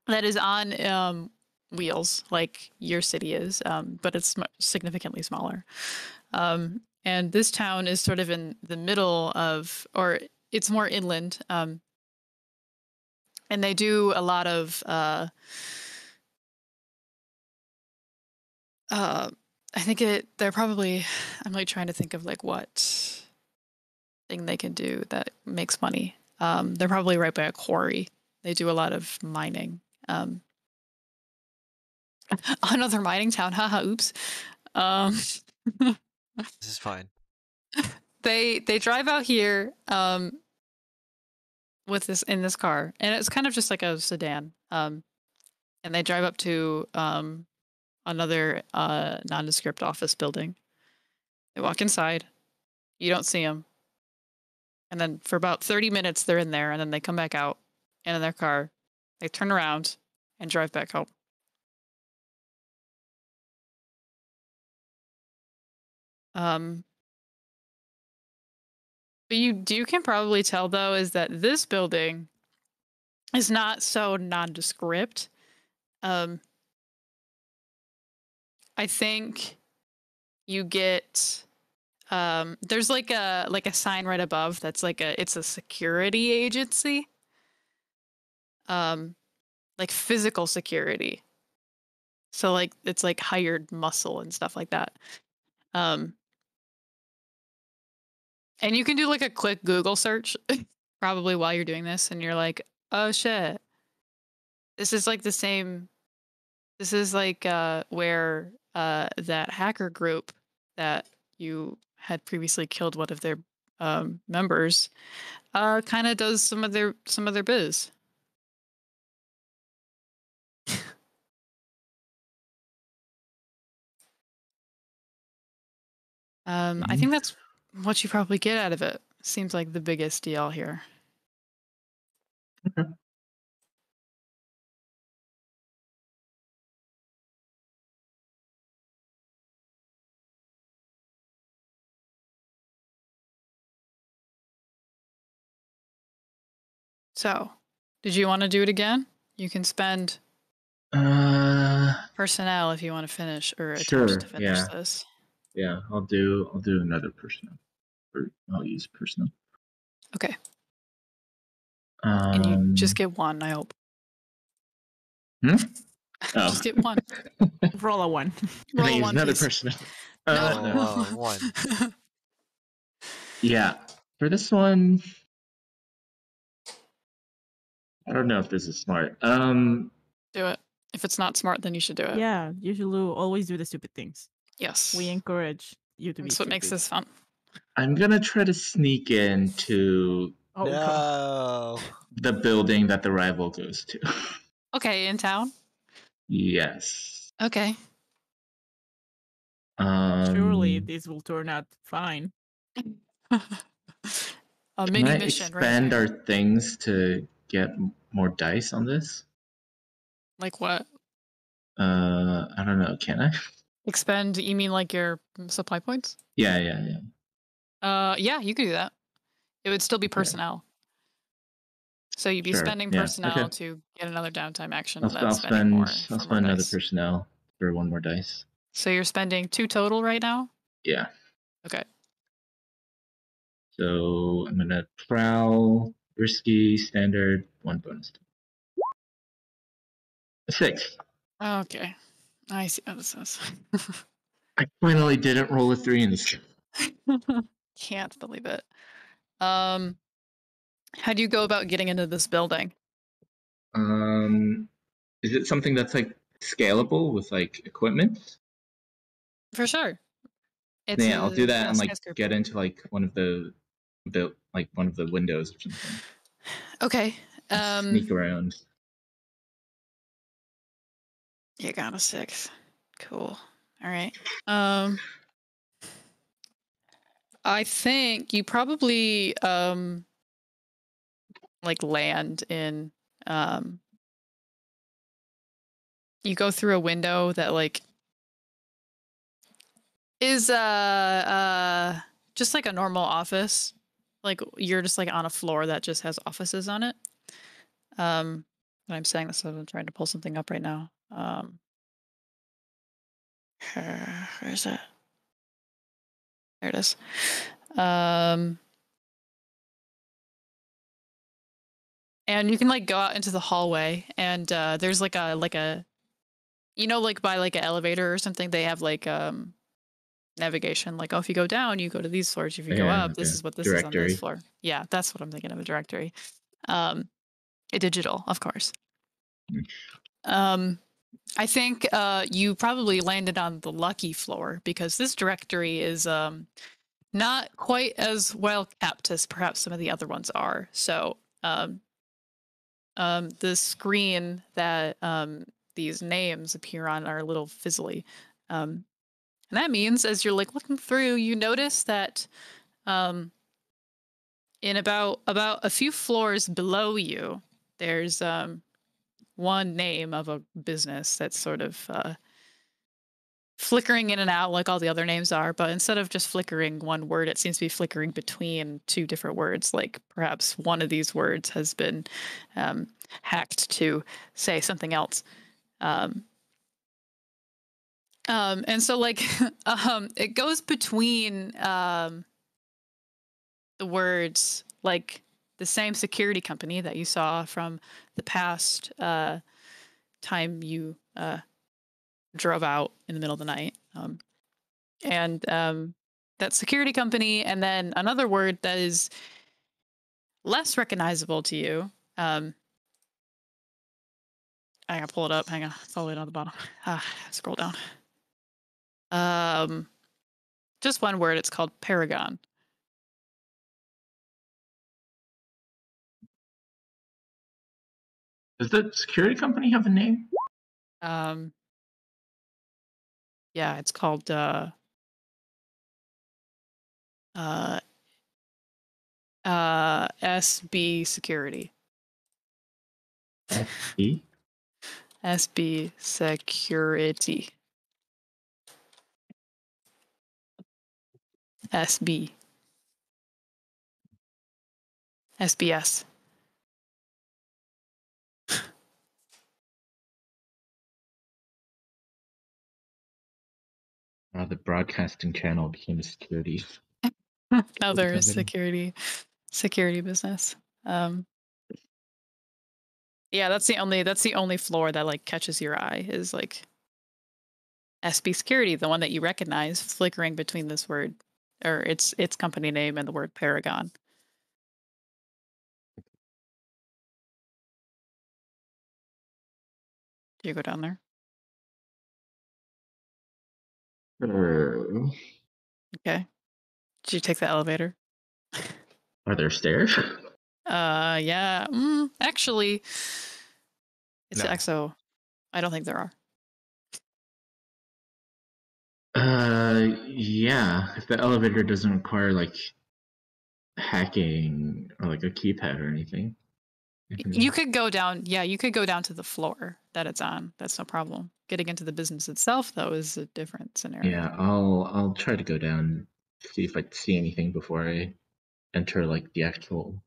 that is on wheels, like your city is, but it's significantly smaller. And this town is sort of in the middle of, or it's more inland. And they do a lot of, I think they're probably, I'm like trying to think of like what thing they can do that makes money. They're probably right by a quarry. They do a lot of mining. Another mining town, haha, oops. This is fine. They drive out here in this car, and it's kind of just like a sedan. And they drive up to another nondescript office building. They walk inside. You don't see them. And then for about 30 minutes, they're in there, and then they come back out and in their car. They turn around and drive back home. But you can probably tell though is that this building is not so nondescript. I think you get there's like a sign right above that's like it's a security agency. Like physical security. So like it's like hired muscle and stuff like that. And you can do like a quick Google search probably while you're doing this and you're like, "Oh shit. This is like the same this is like where that hacker group that you had previously killed one of their members kind of does some of their biz." I think that's what you probably get out of it. Seems like the biggest deal here. Okay. So, did you want to do it again? You can spend personnel if you want to finish or attempt Sure, to finish yeah. this. Yeah, I'll do another personnel. Or I'll use personnel. Okay. And you just Um, get one, I hope. Oh. Just get one. Roll a 1. Can Roll I a use 1, another please. personnel? No. one. Yeah. For this one, I don't know if this is smart. Do it. If it's not smart, then you should do it. Yeah, you should always do the stupid things. Yes. We encourage you to be That's what makes stupid. this fun. I'm gonna try to sneak into Oh, God. No. the building that the rival goes to. Okay, in town? Yes. Okay. Surely this will turn out fine. A Can mini I mission, expand right? our things to get more dice on this? Like what? I don't know. Can I? Expend, you mean like your supply points? Yeah. Yeah, you could do that. It would still be Okay. personnel. So you'd be Sure, spending yeah, personnel okay. to get another downtime action, I'll and then spending more for I'll more spend another dice. personnel for one more dice. So you're spending 2 total right now? Yeah. Okay. So I'm gonna prowl, risky, standard, 1 bonus. A 6. Okay. I see how this is. I finally didn't roll a 3 in this. Can't believe it. How do you go about getting into this building? Is it something that's like scalable with like equipment? For sure. It's Yeah, I'll do that and like skyscraper. get into like one of the windows or something. Okay. Sneak around. You got a 6. Cool. All right. I think you probably like land in you go through a window that like is just like a normal office. Like you're just like on a floor that just has offices on it. And I'm saying this, so I'm trying to pull something up right now. Where is it? There it is. And you can like go out into the hallway, and there's like a you know, like by like an elevator or something, they have like navigation. Like, oh, if you go down, you go to these floors. If you go up, this is what this is on Directory. this floor. Yeah, that's what I'm thinking of, a directory. A digital, of course. I think you probably landed on the lucky floor because this directory is not quite as well kept as perhaps some of the other ones are. So the screen that these names appear on are a little fizzly. And that means as you're like looking through, you notice that in about a few floors below you, there's one name of a business that's sort of flickering in and out like all the other names are, but instead of just flickering one word, it seems to be flickering between 2 different words. Like perhaps one of these words has been hacked to say something else. And so like it goes between the words like the same security company that you saw from the past time you drove out in the middle of the night. And that security company, and then another word that is less recognizable to you. I gotta pull it up. Hang on, it's all the way down at the bottom. Scroll down. Just one word. It's called Paragon. Does the security company have a name? Yeah, it's called SB Security. E? SB Security. SB. SBS. The broadcasting channel became a security. Another company. security business. Yeah, that's the only floor that like catches your eye is like SB Security, the one that you recognize flickering between this word or its company name and the word Paragon. Do you go down there? Okay. Did you take the elevator? Are there stairs? Yeah. Actually, it's No. EXO. I don't think there are. Yeah. If the elevator doesn't require like hacking or like a keypad or anything. You could go down. Yeah, you could go down to the floor that it's on. That's no problem. Getting into the business itself, though, is a different scenario. Yeah, I'll try to go down, see if I see anything before I enter like the actual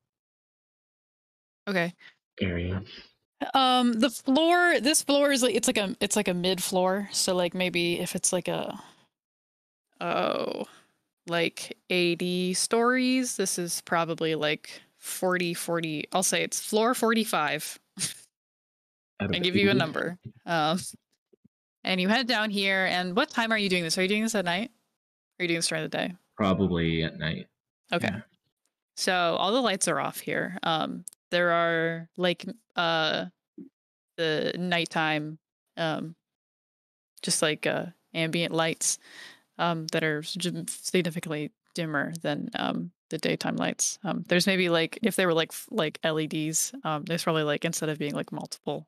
Okay. area. This floor is like it's like a mid floor. So like maybe if it's like like 80 stories, this is probably like 40. I'll say it's floor 45. Out I of give you a 80? number. And you head down here. And what time are you doing this? Are you doing this at night? Or are you doing this during the day? Probably at night. Okay. Yeah. So all the lights are off here. There are like the nighttime just like ambient lights that are significantly dimmer than the daytime lights. There's maybe like if they were like LEDs, there's probably like instead of being like multiple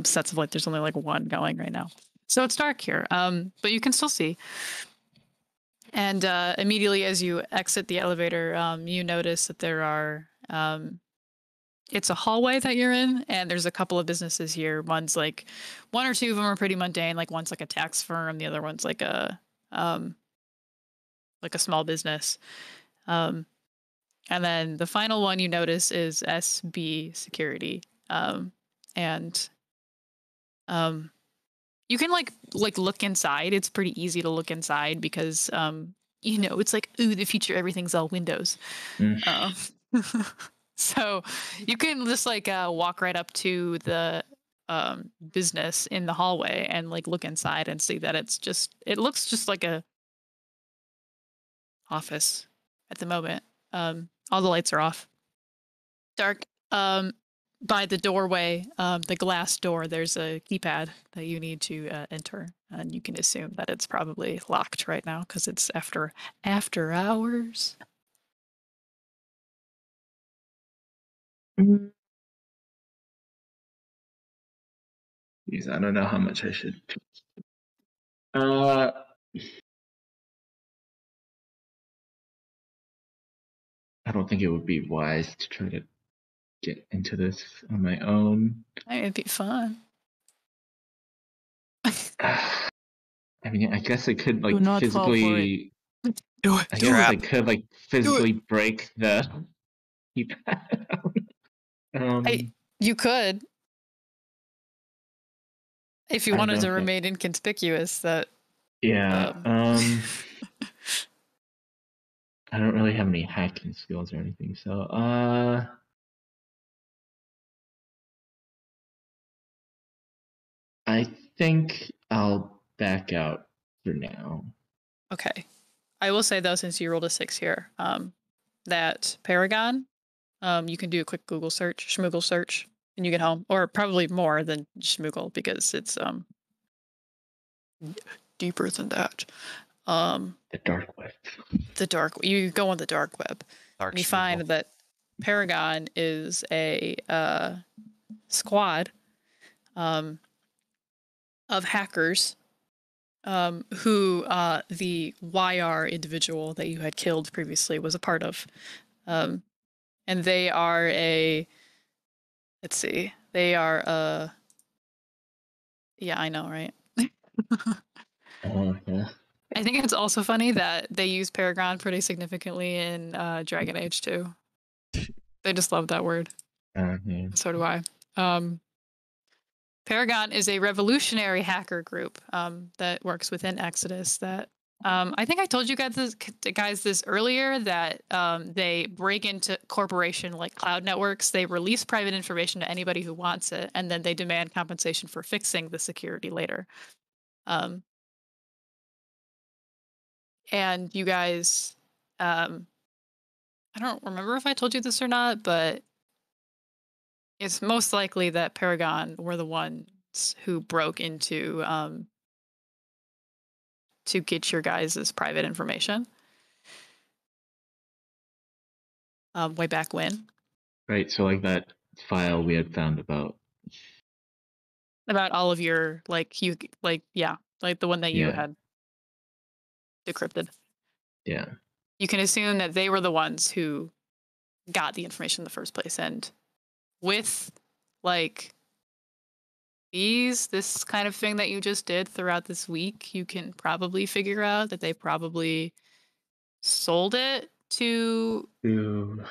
sets of light, there's only like one going right now. So it's dark here, but you can still see. And immediately as you exit the elevator, you notice that there are it's a hallway that you're in, and there's a couple of businesses here. One's like one or two of them are pretty mundane, like one's like a tax firm, the other one's like a small business. And then the final one you notice is SB Security. And you can like look inside. It's pretty easy to look inside because it's like, ooh, the future, everything's all windows. So you can just like walk right up to the business in the hallway and like look inside and see that it looks just like a office at the moment. All the lights are off. Dark. By the doorway, the glass door, there's a keypad that you need to enter, and you can assume that it's probably locked right now because it's after hours. Jeez, I don't know how much I should. I don't think it would be wise to try to get into this on my own. It'd be fun. I mean, I guess I could like Do not fall for physically. Do it. I guess I could like physically break the keypad. You could. If you I wanted don't to know. remain inconspicuous, that Yeah. I don't really have any hacking skills or anything, so I think I'll back out for now. okay. I will say though, since you rolled a 6 here, that Paragon, you can do a quick Google search, Schmoogle search, and you get home, or probably more than Schmoogle because it's deeper than that. The dark web. You go on the dark web. Dark And you find Schmoogle. that Paragon is a squad of hackers who the YR individual that you had killed previously was a part of. And they are let's see, they are yeah, I know, right? Oh, yeah. I think it's also funny that they use Paragon pretty significantly in Dragon Age 2. They just love that word. Yeah. So do I. Paragon is a revolutionary hacker group that works within Exodus. That I think I told you guys this earlier, that they break into corporation like cloud networks. They release private information to anybody who wants it, and then they demand compensation for fixing the security later. And you guys, I don't remember if I told you this or not, but it's most likely that Paragon were the ones who broke into to get your guys' private information. Way back when. Right, so like that file we had found about all of your like the one that you Yeah. had decrypted. Yeah. You can assume that they were the ones who got the information in the first place, and with like this kind of thing that you just did throughout this week, you can probably figure out that they probably sold it to Ooh.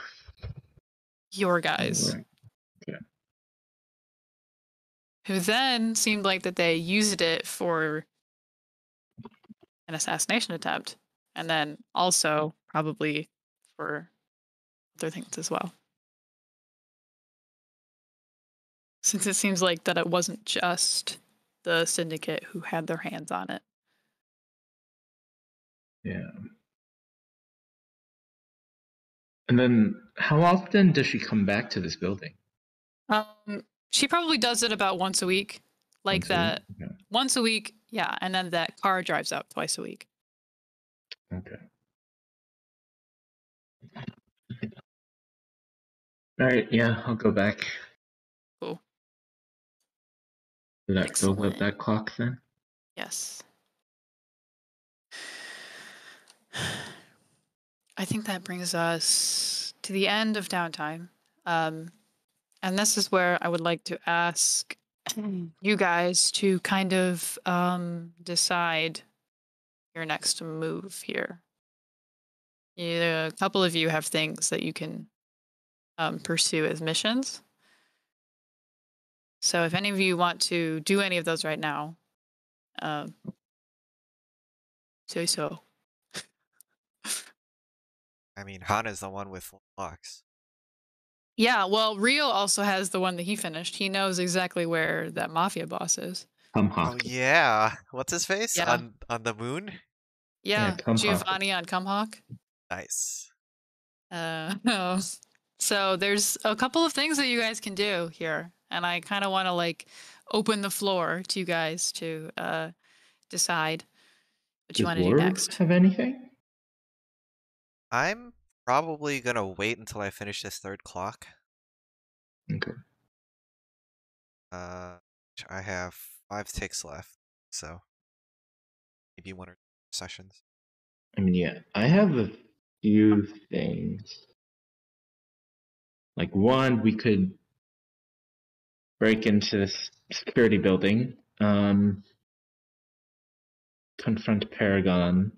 your guys, Right. Okay. who then seemed like that they used it for an assassination attempt, and then also probably for other things as well. Since it seems like that it wasn't just the syndicate who had their hands on it. Yeah. And then how often does she come back to this building? She probably does it about once a week. Like Once a week? that. Okay. Once a week, yeah, and then that car drives out twice a week. Okay. All right, yeah, I'll go back. Cool. Did that fill up Excellent. that clock then? Yes. I think that brings us to the end of downtime. And this is where I would like to ask you guys to kind of decide your next move here. A couple of you have things that you can pursue as missions. So if any of you want to do any of those right now, say so. I mean, Hana's the one with locks. Yeah, well, Rio also has the one that he finished. He knows exactly where that mafia boss is. Come Oh Hawk. yeah, what's his face Yeah. on the moon? Yeah, Cumhawk. Giovanni on Cumhawk. Nice. So there's a couple of things that you guys can do here, and I kind of want to like open the floor to you guys to decide what you Does want to do Ward next. have anything? I'm probably gonna wait until I finish this third clock. Okay. I have 5 ticks left, so maybe 1 or 2 sessions. I mean, yeah, I have a few things. Like one, we could break into this security building, confront Paragon,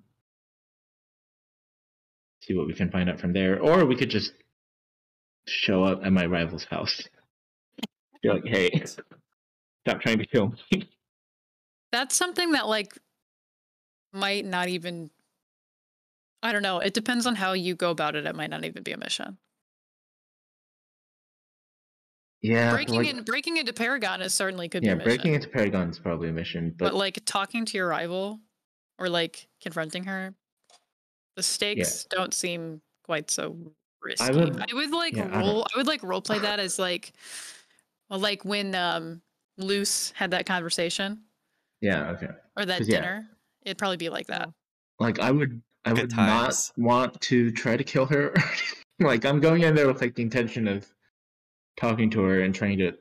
see what we can find out from there, or we could just show up at my rival's house. Be like, hey, stop trying to kill me. That's something that like might not even. I don't know. It depends on how you go about it. It might not even be a mission. Yeah, breaking into Paragon is certainly could be a mission. breaking into Paragon is probably a mission, but like talking to your rival or like confronting her, the stakes don't seem quite so risky. I would like role play that as like, well, like when Luce had that conversation. Yeah. Okay. Or that dinner, it'd probably be like that. Like I would not want to try to kill her. Like I'm going in there with like the intention of talking to her and trying to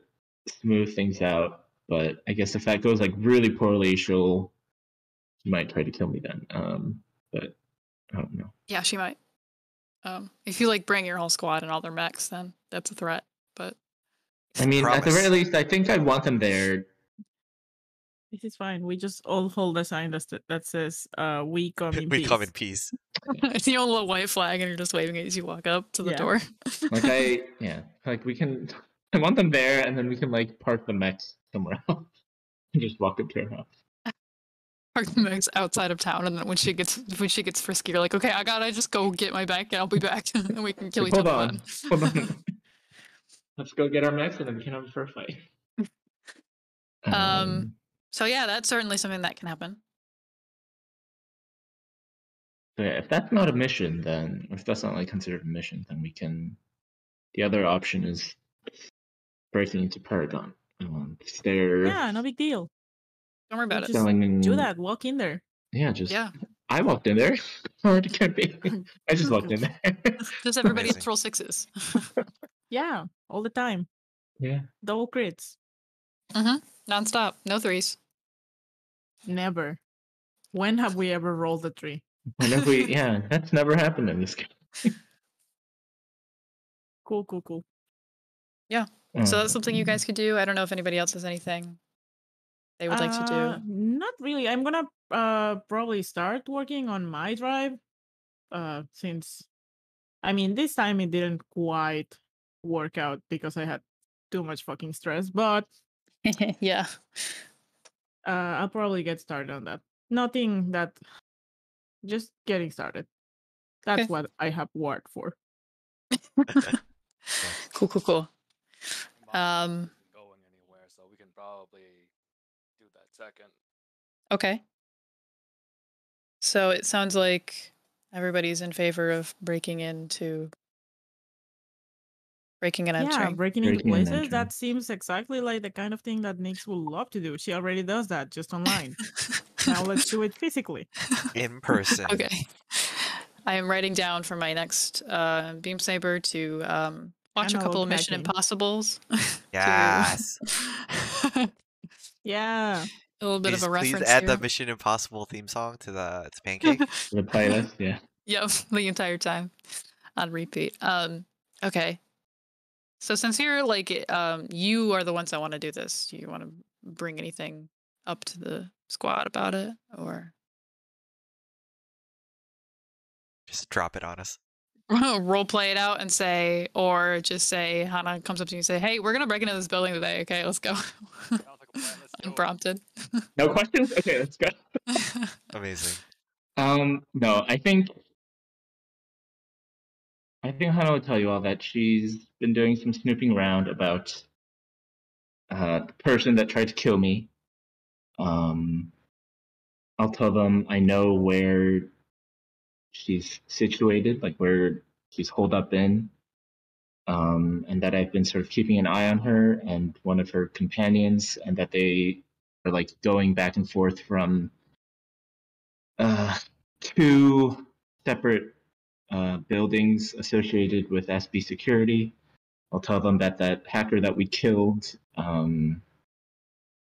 smooth things out. But I guess if that goes like really poorly, she might try to kill me then. But I don't know. Yeah, she might. If you like bring your whole squad and all their mechs, then that's a threat. But I mean, at the very least, I think I want them there. This is fine. We just all hold a sign that says "We come in peace." We come in peace. It's the old little white flag, and you're just waving it as you walk up to the door. Like like we can. I want them there, and then we can like park the mechs somewhere else and just walk up to her house. Park the Meg's outside of town, and then when she gets frisky, you're like, okay, I gotta just go get my bike, and I'll be back, and we can kill Like, each hold other on, then. hold on. Let's go get our mechs, and then we can have a fair fight. So yeah, that's certainly something that can happen. So yeah, if that's not a mission, then if that's not like considered a mission, then we can. The other option is breaking into Paragon. They're Yeah, no big deal. Don't worry about it. Just selling. do that. Walk in there. Yeah, just. Yeah. I walked in there. Hard it can be. I just walked in there. Just everybody Amazing. else roll 6s. Yeah, all the time. Yeah. Double crits. Non-stop. No 3s. Never. When have we ever rolled a 3? Whenever we, yeah, that's never happened in this game. Cool. Yeah. So that's something you guys could do. I don't know if anybody else has anything they would like to do. Not really. I'm gonna probably start working on my drive. Since I mean this time it didn't quite work out because I had too much fucking stress, but Yeah. I'll probably get started on that. Nothing that just getting started. That's Okay. what I have worked for. Cool. Mine isn't going anywhere, so we can probably do that second. Okay. So it sounds like everybody's in favor of breaking and entering. Breaking into Breaking and places. entering. That seems exactly like the kind of thing that Nix will love to do. She already does that just online. Now let's do it physically. In person. Okay. I am writing down for my next Beam Saber to watch a couple of Mission hacking. Impossibles. Yes. Yeah. A little bit of a Please reference add here. the Mission Impossible theme song to Pancake. The playlist, yeah. Yep, the entire time on repeat. Okay. So since you're like you are the ones that want to do this, do you want to bring anything up to the squad about it, or Just drop it on us. role play it out and say, or just say Hana comes up to you and say, "Hey, we're gonna break into this building today. Okay, let's go." Sounds like a plan. Let's go. Unprompted. No questions? Okay, let's go. Amazing. No, I think Hannah will tell you all that she's been doing some snooping around about the person that tried to kill me. I'll tell them I know where she's situated, like where she's holed up in, and that I've been sort of keeping an eye on her and one of her companions, and that they are like going back and forth from 2 separate buildings associated with SB security. I'll tell them that hacker that we killed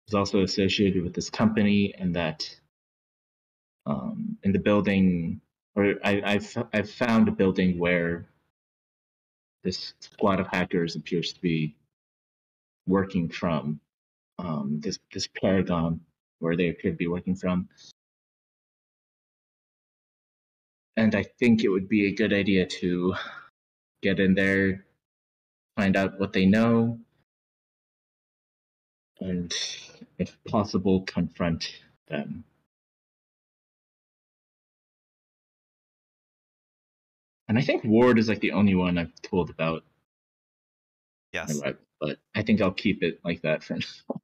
is also associated with this company, and that in the building, or I've found a building where this squad of hackers appears to be working from, this Paragon where they appear to be working from. And I think it would be a good idea to get in there, find out what they know, and if possible, confront them. And I think Ward is like the only one I've told about. Yes. But I think I'll keep it like that for now.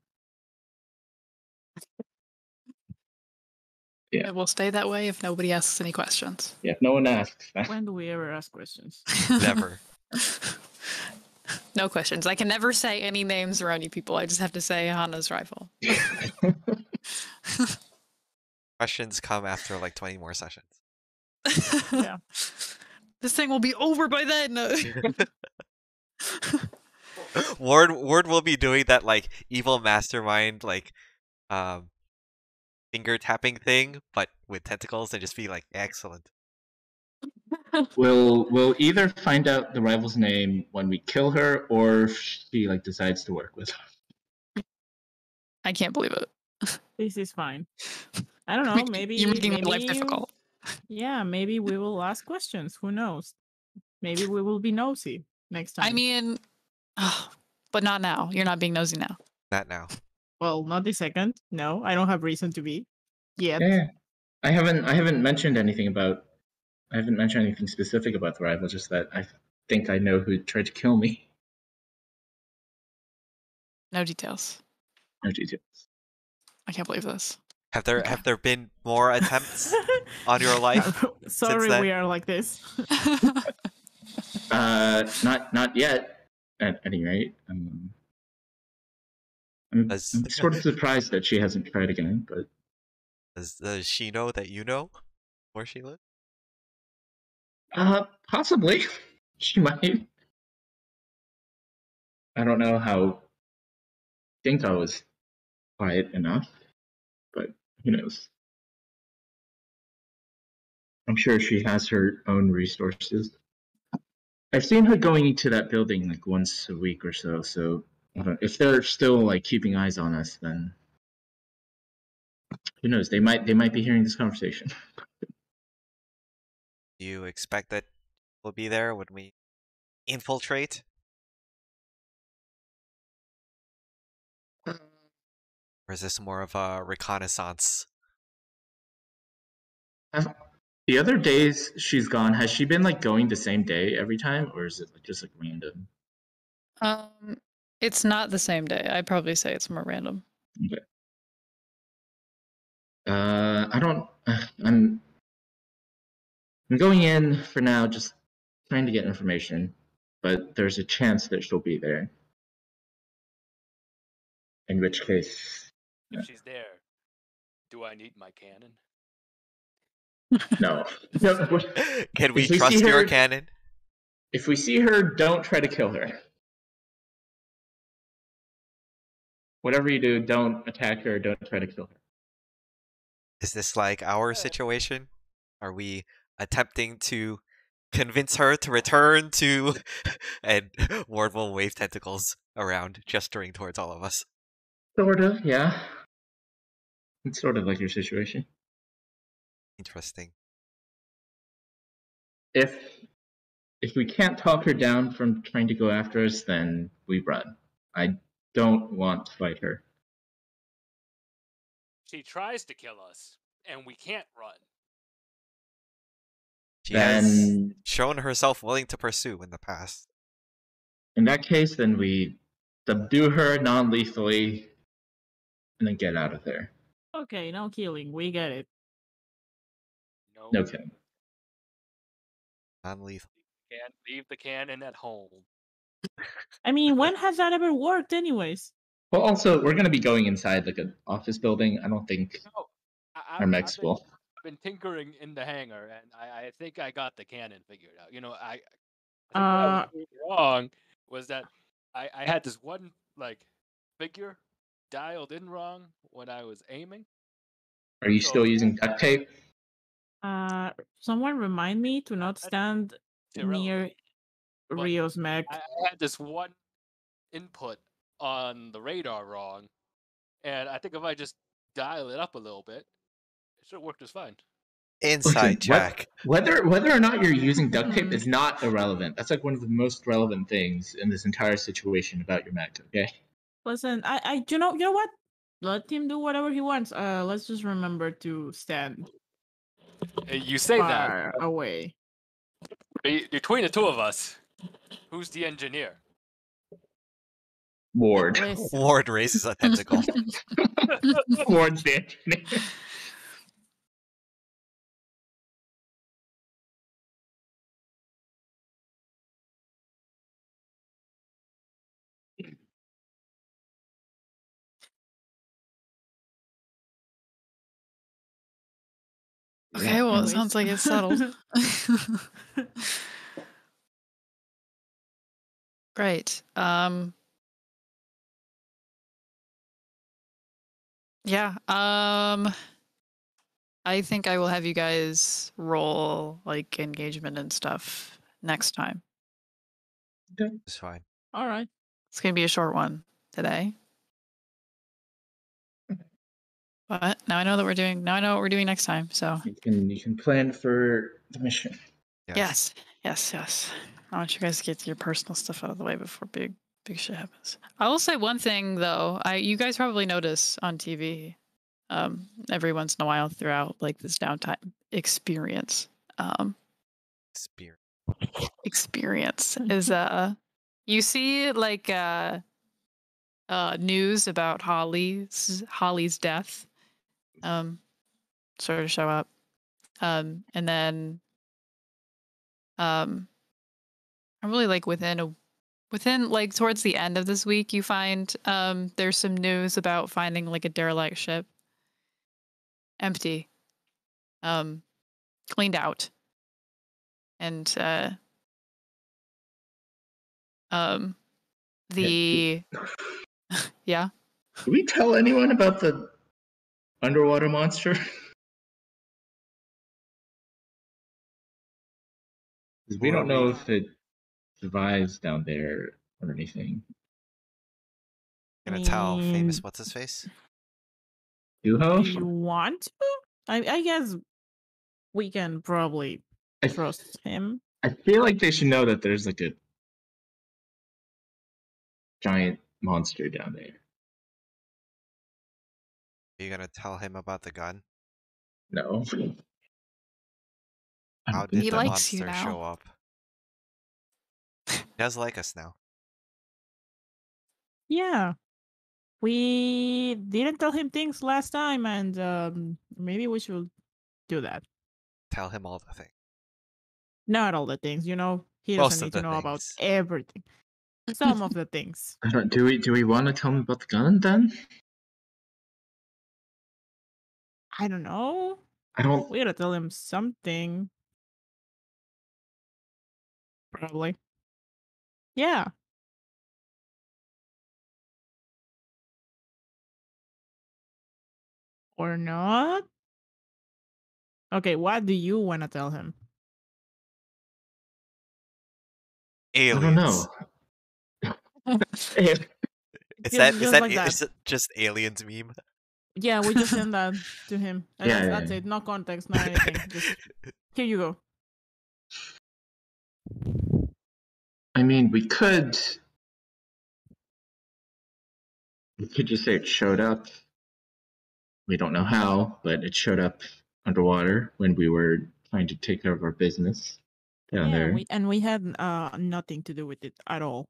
Yeah. It will stay that way if nobody asks any questions. Yeah, if no one asks. When do we ever ask questions? Never. No questions. I can never say any names around you people. I just have to say Hana's rifle. Questions come after like 20 more sessions. Yeah. This thing will be over by then. Ward will be doing that like evil mastermind like finger tapping thing, but with tentacles, and just be like, excellent. We'll either find out the rival's name when we kill her, or if she like decides to work with us. I can't believe it. This is fine. I don't know. Maybe You're making my life maybe- difficult. Yeah, maybe we will ask questions. Who knows? Maybe we will be nosy next time. I mean, But not now. You're not being nosy now. Not now. Well, not the second. No, I don't have reason to be yet. Yeah. I haven't mentioned anything specific about the rival, just that I think I know who tried to kill me. No details. No details. I can't believe this. Have there been more attempts on your life? Sorry, then? we are like this. Not yet. At any rate, I'm sort of surprised that she hasn't tried again. But does she know that you know where she lives? Possibly. She might. I don't know how. I think I was quiet enough, but who knows? I'm sure she has her own resources. I've seen her going into that building like once a week or so. So if they're still like keeping eyes on us, then who knows? They might be hearing this conversation. Do you expect that we'll be there when we infiltrate? Or is this more of a reconnaissance? The other days she's gone, has she been like going the same day every time, or is it just like random? It's not the same day. I'd probably say it's more random. Okay. I don't. I'm going in for now, just trying to get information, but there's a chance that she'll be there. In which case, If she's there, do I need my cannon? no. Can we If we trust see your her- cannon? If we see her, don't try to kill her. Whatever you do, don't attack her. Don't try to kill her. Is this like our situation? Are we attempting to convince her to return to... And Ward will wave tentacles around, gesturing towards all of us. Sort of, yeah. It's sort of like your situation. Interesting. If we can't talk her down from trying to go after us, then we run. I don't want to fight her. She tries to kill us, and we can't run. She has Then, shown herself willing to pursue in the past. in that case, then we subdue her non-lethally and then get out of there. Okay, no killing. We get it. No, Okay. Non-lethal. can't leave the cannon at home. I mean, when has that ever worked, anyways? Well, also, we're going to be going inside like an office building. I don't think No, our mechs will. I've been tinkering in the hangar, and I think I got the cannon figured out. You know, I think what I was doing wrong was that I had this one like figure dialed in wrong when I was aiming. Are you still using duct tape? Someone remind me to not stand It's irrelevant. near But Rio's mech. I had this one input on the radar wrong, and I think if I just dial it up a little bit, it should work just fine. Inside check. Whether or not you're using duct tape is not irrelevant. That's like one of the most relevant things in this entire situation about your mech. Okay. Listen, you know what? Let him do whatever he wants. Let's just remember to stand You say far that away. between the two of us, who's the engineer? Ward. Listen. Ward raises a tentacle. Ward's the engineer. Okay, well, it Anyways. sounds like it's settled. Great. Yeah. I think I will have you guys roll like engagement and stuff next time. It's fine. All right. It's gonna be a short one today. But now I know what we're doing next time. So You can plan for the mission. yes. I want you guys to get your personal stuff out of the way before big Big shit happens. I will say one thing though. You guys probably notice on TV, every once in a while throughout like this downtime experience. Spirit. Experience is you see like news about Holly's death sort of show up. And then probably like within like towards the end of this week you find there's some news about finding like a derelict ship. Empty. Cleaned out. And the yeah. Did we tell anyone about the underwater monster? 'Cause we Or don't know we- if it survives down there or anything. Gonna tell famous mean, what's his face? Yuho? you want to? I guess we can probably I- trust him. I feel like they should know that there's like a giant monster down there. Are you gonna tell him about the gun? No. I How don't did think He the so. likes you monster now. show up? He does like us now. Yeah. We didn't tell him things last time, and maybe we should do that. Tell him all the things. Not all the things, you know. He Most doesn't of need to the know about things. everything. Some of the things. I don't. Do we want to tell him about the gun then? I don't know. I don't. We gotta tell him something. Probably. Yeah. Or not? Okay, what do you want to tell him? Aliens. I don't know. Just like that. Is it just aliens meme? Yeah, we just send that to him. And Yeah, that's yeah. it. No context, no anything. Just here you go. I mean, we could just say it showed up. We don't know how, but it showed up underwater when we were trying to take care of our business down there. We had nothing to do with it at all.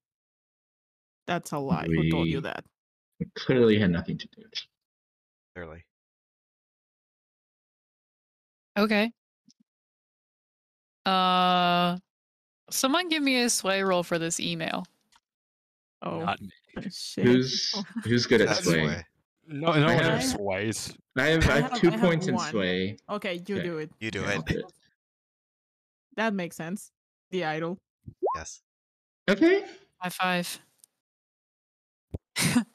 That's a lie. Who told you We that? clearly had nothing to do with it. Clearly. Okay. Someone give me a sway roll for this email. Oh, Not me. shit. Who's good at That's sway? why. No I one have- ever sways. I have 2 I have points in one. sway. Okay, you Okay. do it. You do Yeah, I'll it. do it. That makes sense. The idol. Yes. Okay. High five.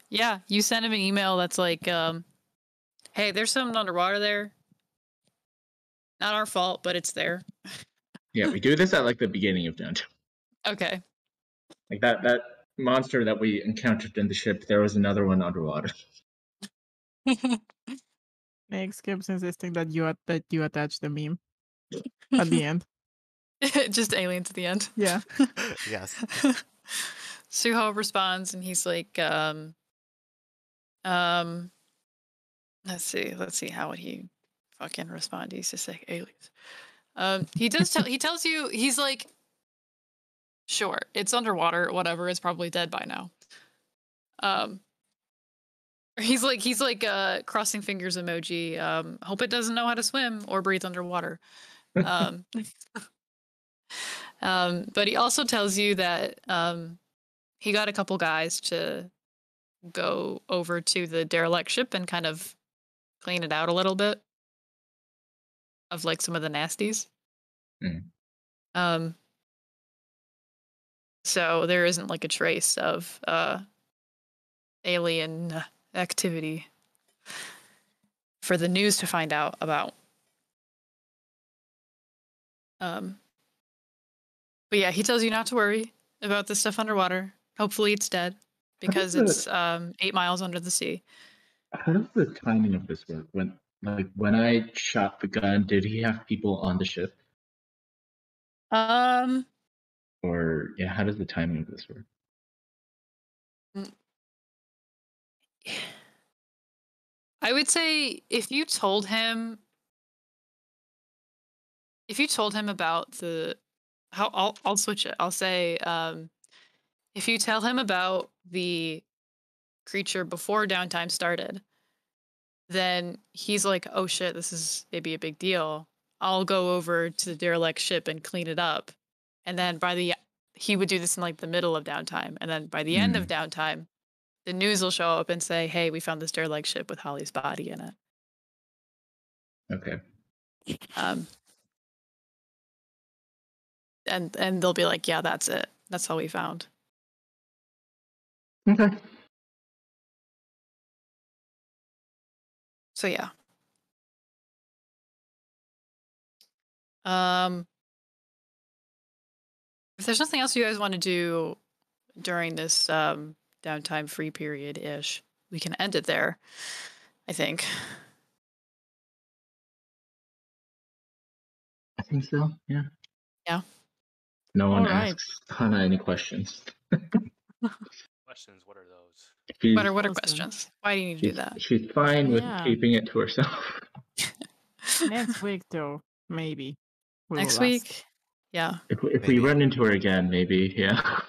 Yeah, you send him an email that's like, hey, there's something underwater there. Not our fault, but it's there. Yeah, we do this at like the beginning of Dungeon. Okay. Like that monster that we encountered in the ship, there was another one underwater. Nick keeps insisting that you attach the meme at the end. Just aliens at the end. Yeah. Yes. Suho responds and he's like, let's see how would he fucking respond. He's just like aliens. He tells you, he's like, sure, it's underwater, whatever, it's probably dead by now. He's like crossing fingers emoji. Hope it doesn't know how to swim or breathe underwater. But he also tells you that he got a couple guys to go over to the derelict ship and kind of clean it out a little bit of like some of the nasties. Mm. So there isn't like a trace of alien activity for the news to find out about. But yeah, he tells you not to worry about the stuff underwater. Hopefully it's dead because it's 8 miles under the sea. How does the timing of this work? When I shot the gun, did he have people on the ship? Um, Or yeah, how does the timing of this work? I would say if you told him about I'll switch it. I'll say if you tell him about the creature before downtime started, then he's like, oh shit, this is maybe a big deal. I'll go over to the derelict ship and clean it up. And then he would do this in like the middle of downtime. And then by the end of downtime, the news will show up and say, hey, we found this derelict ship with Holly's body in it. Okay. And they'll be like, yeah, that's it. That's all we found. Okay. So yeah. If there's nothing else you guys want to do during this downtime free period ish, we can end it there, I think. I think so. Yeah. Yeah. No one All right. asks Hana any questions. Questions? What are those? She's, What are Awesome. questions? Why do you need to do that? she's fine with Yeah. keeping it to herself. Next week, though, maybe. We Next will ask. week? Yeah. If we Maybe. run into her again, maybe, yeah.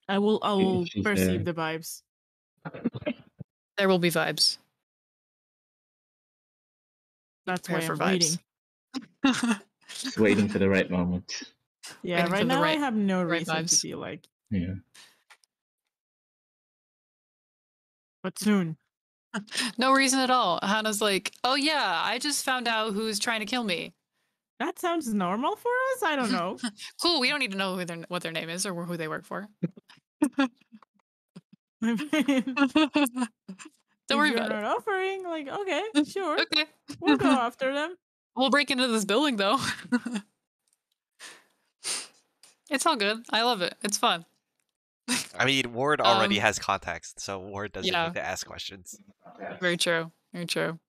I will she's perceive there. the vibes. There will be vibes. Be That's why prepared I'm for waiting. vibes. Just waiting for the right moment. Yeah, Waiting for right the now I right- have no right reason to vibes. be like, Yeah. but soon. No reason at all. Hannah's like, oh yeah, I just found out who's trying to kill me. That sounds normal for us? I don't know. Cool, we don't need to know what their name is or who they work for. I mean, Don't worry if you're about not offering, like, okay, it. sure. Okay. We'll go after them. We'll break into this building though. It's all good. I love it. It's fun. I mean, Ward already has context, so Ward doesn't yeah. need to ask questions. Very true. Very true.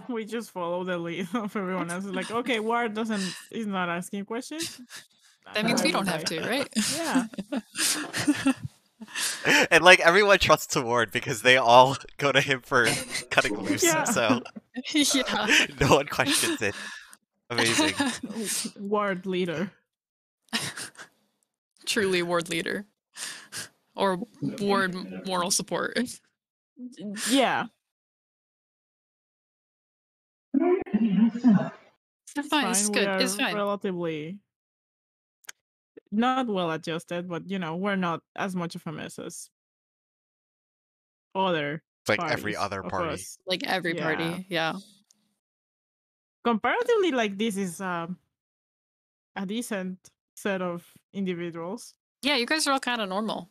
We just follow the lead of everyone else. It's like, okay, Ward is not asking questions. That means we I will don't have die. to, right? Yeah. And like everyone trusts to Ward because they all go to him for cutting loose, Yeah. so Yeah. no one questions it. Amazing. Ward leader. Truly ward leader. Or ward moral support. Yeah. It's fine. It's We good. are It's fine. relatively not well adjusted, but we're not as much of a mess as other Like every parties other of party. us. Like every Yeah. party. Yeah. Comparatively, like this is a decent set of individuals. Yeah, you guys are all kind of normal.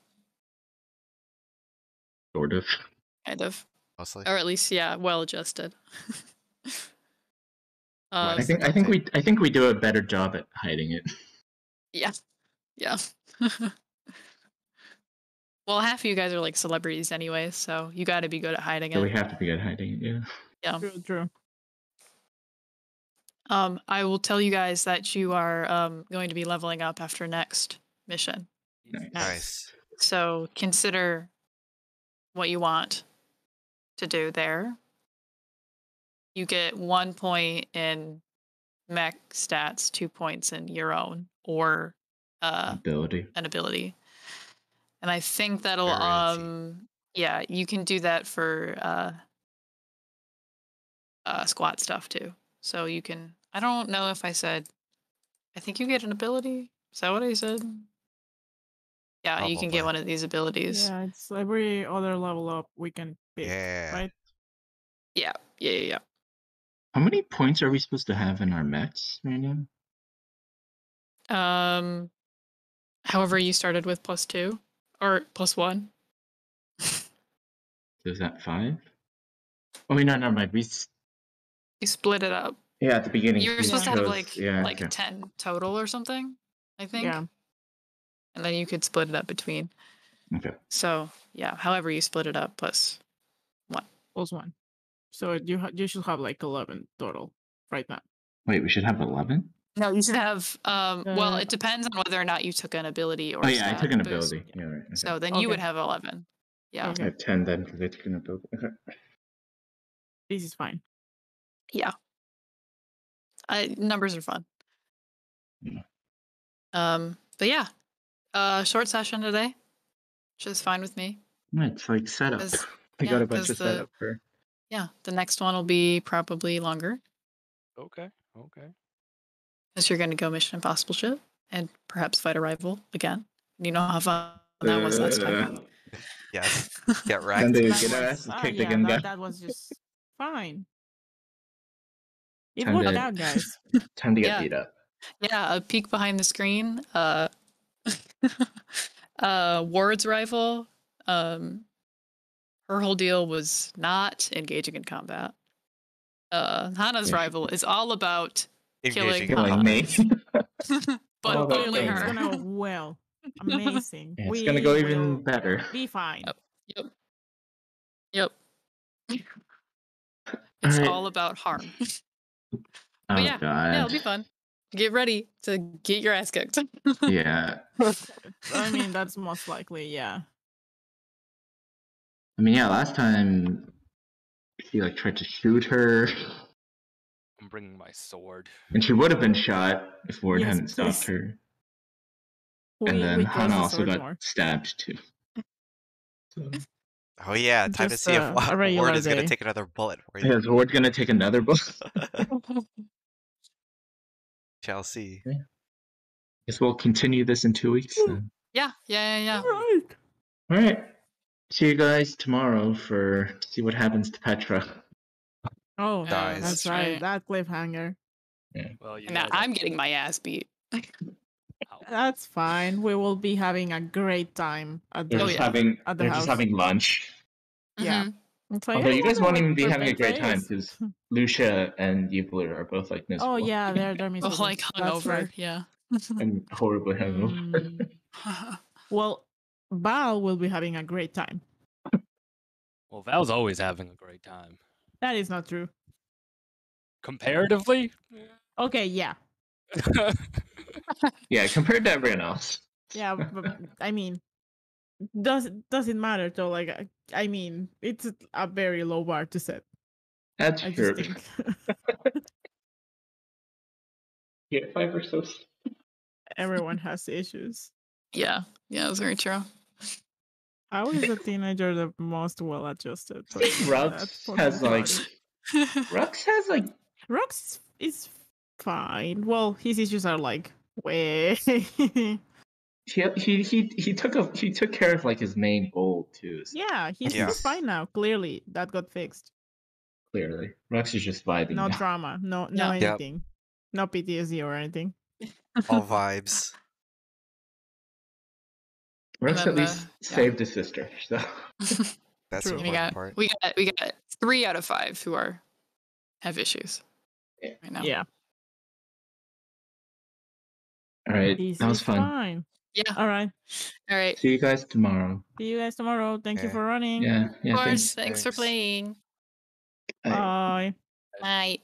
Sort of. Kind of. Mostly. Or at least, yeah, well adjusted. I think we do a better job at hiding it. Yeah. Yeah. Well, half of you guys are like celebrities anyway, so you got to be good at hiding So it. we have to be good at hiding it, yeah. Yeah. True. I will tell you guys that you are going to be leveling up after next mission. Nice. So consider what you want to do there. You get 1 point in mech stats, 2 points in your own, or Ability. an ability. And I think that'll Very easy. yeah, you can do that for squat stuff too. So you can, I don't know if I said, I think you get an ability. Is that what I said? Yeah, you can get Probably. one of these abilities. Yeah, it's every other level up we can pick, Yeah. right? Yeah. How many points are we supposed to have in our mechs right now? However you started with +2 or +1. So is that 5? Oh, wait, no, never mind. You split it up. Yeah, at the beginning. You're we supposed to have chose- like yeah, like okay. 10 total or something, I think. Yeah. And then you could split it up between. Okay. So yeah, however you split it up +1. +1. So you should have like 11 total right now. Wait, we should have 11? No, you should have. Well, Uh, it depends on whether or not you took an ability or Oh yeah, I stat took an boost. ability. Yeah, right. Okay. So then you would Okay. have 11. Yeah. I Okay, have 10 then because I took an ability. Okay. this is fine. Yeah. Numbers are fun. Yeah. But yeah, short session today, which is fine with me. It's like setup. 'Cause- I yeah, got a bunch 'cause of the- setup for. Yeah, the next one will be probably longer Okay. Okay. because you're going to go Mission Impossible ship and perhaps fight a rival again. You know how fun that was last time. Yes. Get Time wrecked. to That get our was, asses kicked yeah, again, guys. that was just fine. It Time worked to- out, guys. Time to get Yeah. beat up. Yeah, a peek behind the screen. Ward's rival. Her whole deal was not engaging in combat. Hana's Yeah, rival is all about killing Engaging in Killing combat. me. But All about only killing It's her. gonna go well. Amazing. Yeah, it's We gonna go will even better. be fine. Yep. It's Alright. all about harm. Oh But yeah, god. yeah, it'll be fun. Get ready to get your ass kicked. Yeah. I mean, that's most likely, yeah. I mean, yeah. Last time, she like tried to shoot her, I'm bringing my sword. and she would have been shot if Ward Yes, hadn't stopped please. her. We, And then we trust Hana the also sword got more. stabbed too. So, Oh yeah, time to Just, see if a regular Ward is gonna day. take another bullet for you. yeah, is Ward gonna take another book? Shall see. Guess we'll continue this in 2 weeks then. Yeah. Right. All right. See you guys tomorrow for see what happens to Petra. Oh, Dies. that's That's right. right. That cliffhanger. Well, you And know now that- I'm getting my ass beat. Ow. That's fine. We will be having a great time at They're the, Oh, just yeah. having at the they're house. just having lunch. Yeah. Mhm. It's like, Although you guys I won't wonder even be what having a Petra great time is. because Lucia and Yubler are both like miserable. Oh yeah, they're Oh, miserable. like That's hungover. right. Mm-hmm. Yeah. And horribly hungover. Mm. Well, Val will be having a great time. Well, Val's always having a great time. That is not true. Comparatively, Okay, yeah. Yeah, compared to everyone else. Yeah, but I mean, doesn't matter though. Like, I mean, it's a very low bar to set. That's I true. just think. Yeah, 5 or so. Everyone has issues. Yeah, that's very true. How is a teenager the most well adjusted? Rux has like Rux is fine. Well, his issues are like way. he took care of like his main goal too. So Yeah, he's Yeah. fine now. Clearly, that got fixed. clearly, Rux is just vibing. No now. trauma. No Yeah. Yep. anything. No PTSD or anything. All vibes. Rux then at least yeah. saved his sister. So That's True. the we important got part. we got 3 out of 5 who have issues Yeah. right now. Yeah, all right, this that was is fun. fine. Yeah. All right. All right. See you guys tomorrow. See you guys tomorrow. Thank you Okay. for running. Yeah, Of course. thanks. Thanks for Thanks. playing. Bye. Bye. Bye.